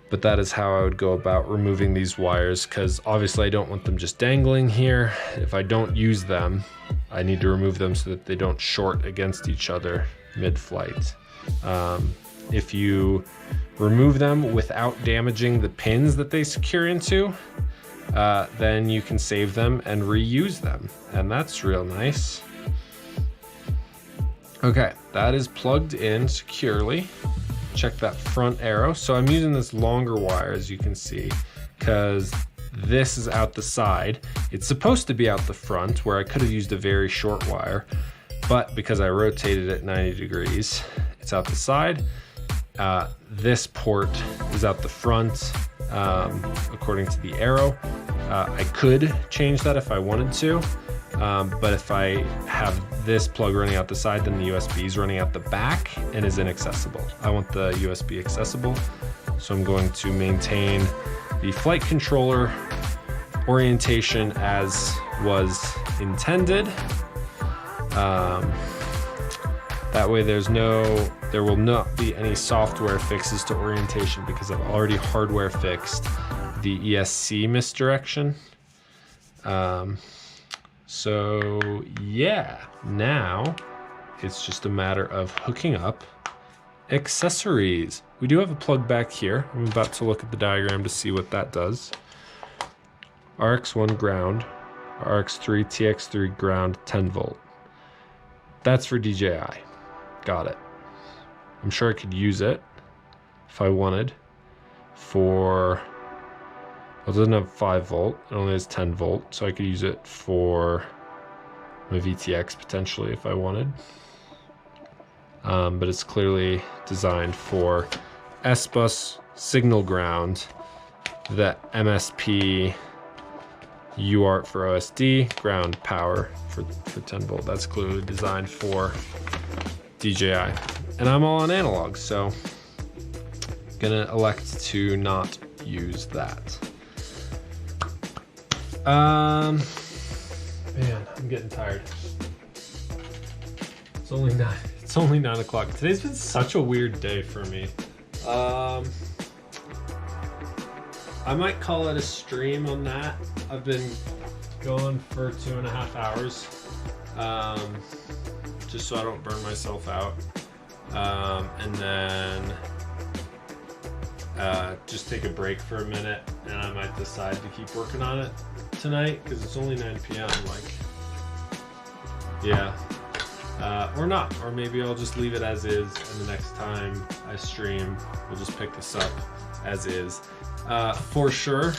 But that is how I would go about removing these wires, because obviously I don't want them just dangling here. If I don't use them, I need to remove them so that they don't short against each other mid-flight. If you remove them without damaging the pins that they secure into, then you can save them and reuse them, and that's real nice. Okay, that is plugged in securely. Check that front arrow. So I'm using this longer wire, as you can see, because this is out the side. It's supposed to be out the front, where I could have used a very short wire, but because I rotated it 90 degrees, it's out the side. This port is out the front, according to the arrow. I could change that if I wanted to, but if I have this plug running out the side, then the USB is running out the back and is inaccessible. I want the USB accessible, so I'm going to maintain the flight controller orientation as was intended. That way there will not be any software fixes to orientation, because I've already hardware fixed the ESC misdirection. So yeah, now it's just a matter of hooking up accessories. We do have a plug back here. I'm about to look at the diagram to see what that does. RX1 ground, RX3, TX3 ground, 10 volt. That's for DJI. Got it. I'm sure I could use it. if I wanted for, well, it doesn't have 5 volt, it only has 10 volt, so I could use it for my VTX potentially if I wanted. But it's clearly designed for S-Bus signal ground, the MSP UART for OSD, ground power for 10 volt. That's clearly designed for DJI. And I'm all on analog, so gonna elect to not use that. Man, I'm getting tired. It's only 9 o'clock. Today's been such a weird day for me. I might call it a stream on that. I've been going for 2.5 hours, just so I don't burn myself out. And then just take a break for a minute, and I might decide to keep working on it tonight because it's only 9 p.m. Like, yeah. Or not, or maybe I'll just leave it as is, and the next time I stream, we'll just pick this up as is. For sure,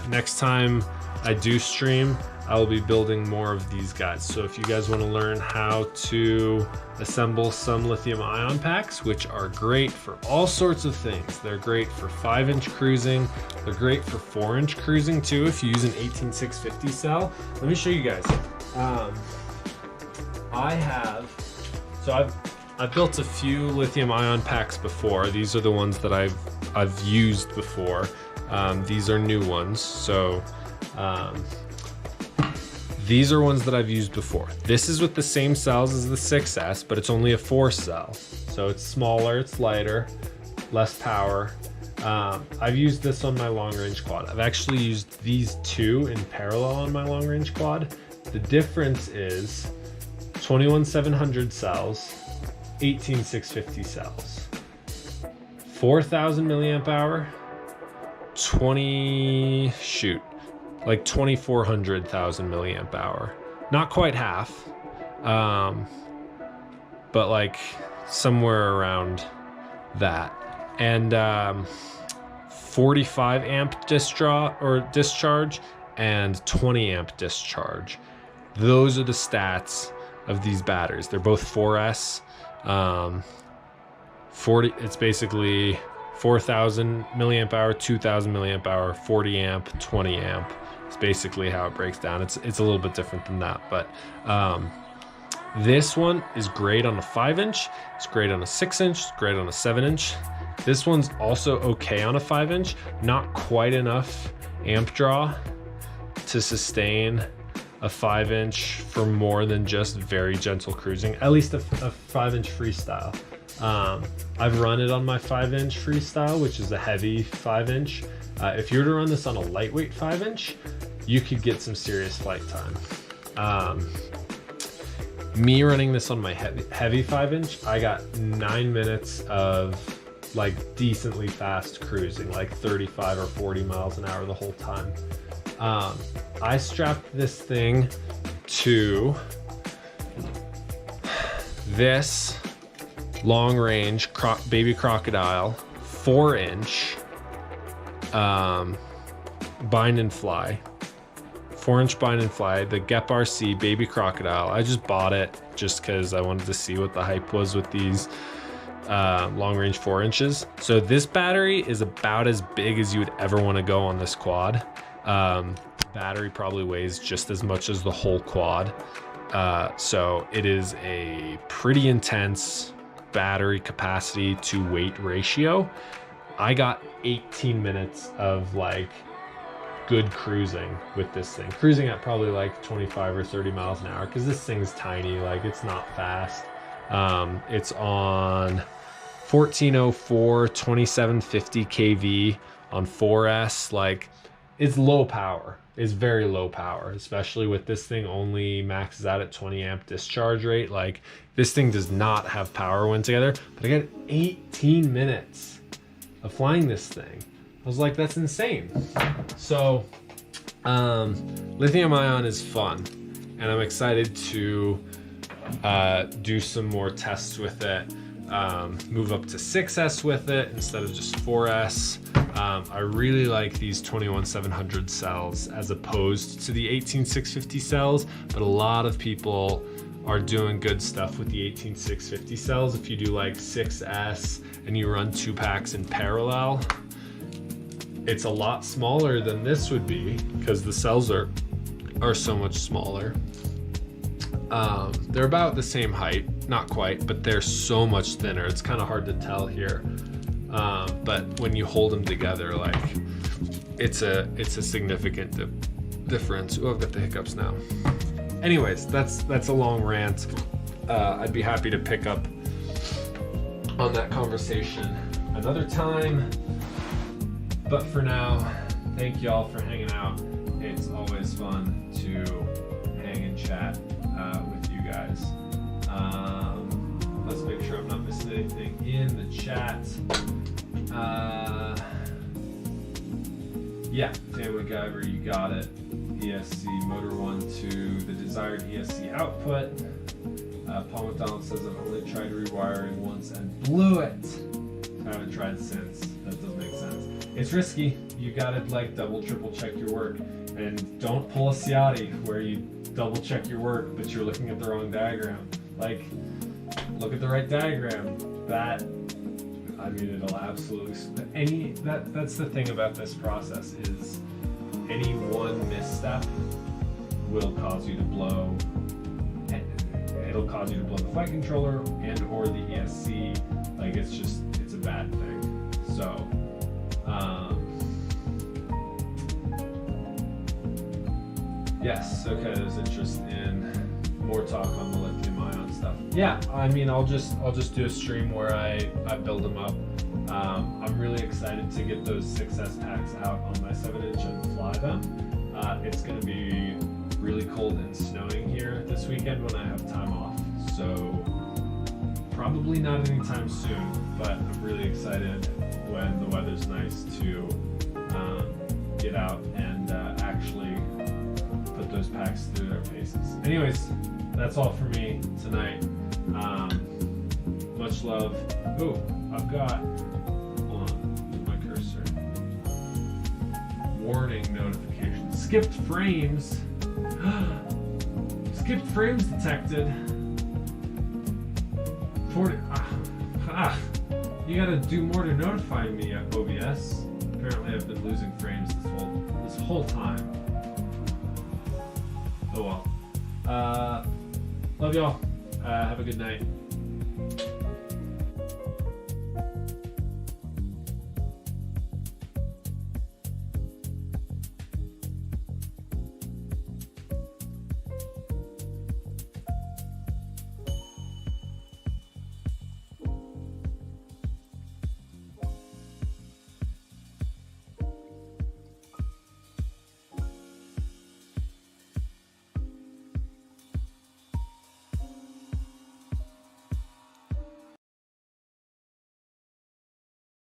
next time I do stream, I will be building more of these guys. So if you guys want to learn how to assemble some lithium ion packs, which are great for all sorts of things. They're great for 5-inch cruising. They're great for 4-inch cruising too, if you use an 18650 cell. Let me show you guys. I've built a few lithium ion packs before. These are the ones that I've used before. These are new ones. So these are ones that I've used before. This is with the same cells as the 6S, but it's only a 4 cell. So it's smaller, it's lighter, less power. I've used this on my long range quad. I've actually used these two in parallel on my long range quad. The difference is 21,700 cells, 18,650 cells, 4,000 milliamp hour, 2,400,000 milliamp hour. Not quite half, but like somewhere around that. And 45 amp discharge and 20 amp discharge. Those are the stats of these batteries. They're both 4S. It's basically 4,000 milliamp hour, 2,000 milliamp hour, 40 amp, 20 amp. It's basically how it breaks down. It's a little bit different than that, but this one is great on a 5-inch. It's great on a 6-inch. It's great on a 7-inch. This one's also okay on a 5-inch. Not quite enough amp draw to sustain a 5-inch for more than just very gentle cruising, at least a 5-inch freestyle. I've run it on my 5-inch freestyle, which is a heavy 5-inch. If you were to run this on a lightweight 5-inch, you could get some serious flight time. Me running this on my heavy 5-inch, I got 9 minutes of like decently fast cruising, like 35 or 40 miles an hour the whole time. I strapped this thing to this long range baby crocodile 4-inch bind and fly, 4-inch bind and fly, the Gep RC baby crocodile. I just bought it just because I wanted to see what the hype was with these long range 4 inches. So this battery is about as big as you would ever want to go on this quad. Battery probably weighs just as much as the whole quad. So it is a pretty intense battery capacity to weight ratio. I got 18 minutes of like good cruising with this thing. Cruising at probably like 25 or 30 miles an hour because this thing's tiny, like it's not fast. It's on 1404, 2750 kV on 4S. Like it's low power. It's very low power, especially with this thing only maxes out at 20 amp discharge rate. Like this thing does not have power when together, but I got 18 minutes of flying this thing. I was like, that's insane. So lithium ion is fun, and I'm excited to do some more tests with it. move up to 6S with it instead of just 4S. I really like these 21700 cells as opposed to the 18650 cells, but a lot of people are doing good stuff with the 18650 cells. If you do like 6S and you run 2 packs in parallel, it's a lot smaller than this would be because the cells are so much smaller. They're about the same height, not quite, but they're so much thinner. It's kind of hard to tell here. But when you hold them together, like it's a significant difference. Oh, I've got the hiccups now. Anyways, that's a long rant. I'd be happy to pick up on that conversation another time. But for now, thank y'all for hanging out. It's always fun to hang and chat with you guys. Let's make sure I'm not missing anything in the chat. Yeah, Family Guyver, you got it. ESC motor 1 to the desired ESC output. Paul McDonald says I've only tried rewiring once and blew it. I haven't tried since. That does make sense. It's risky. You gotta like double, triple check your work, and don't pull a Ciotti where you double check your work but you're looking at the wrong diagram. Like, look at the right diagram. I mean, it'll absolutely that's the thing about this process is any one misstep will cause you to blow. It'll cause you to blow the flight controller and or the ESC. Like, it's a bad thing. So yes, okay, there's interest in more talk on the lithium ion stuff. Yeah, I mean, I'll just do a stream where I build them up. I'm really excited to get those 6S packs out on my 7-inch and fly them. It's going to be really cold and snowing here this weekend when I have time off, so probably not anytime soon, but I'm really excited when the weather's nice to get out and actually put those packs through their paces. Anyways, that's all for me tonight. Much love. Oh, I've got, hold on, where's my cursor? Warning notification. Skipped frames. Skipped frames detected. 40. You gotta do more to notify me, OBS. Apparently I've been losing frames this whole time. Oh well. Love y'all. Have a good night.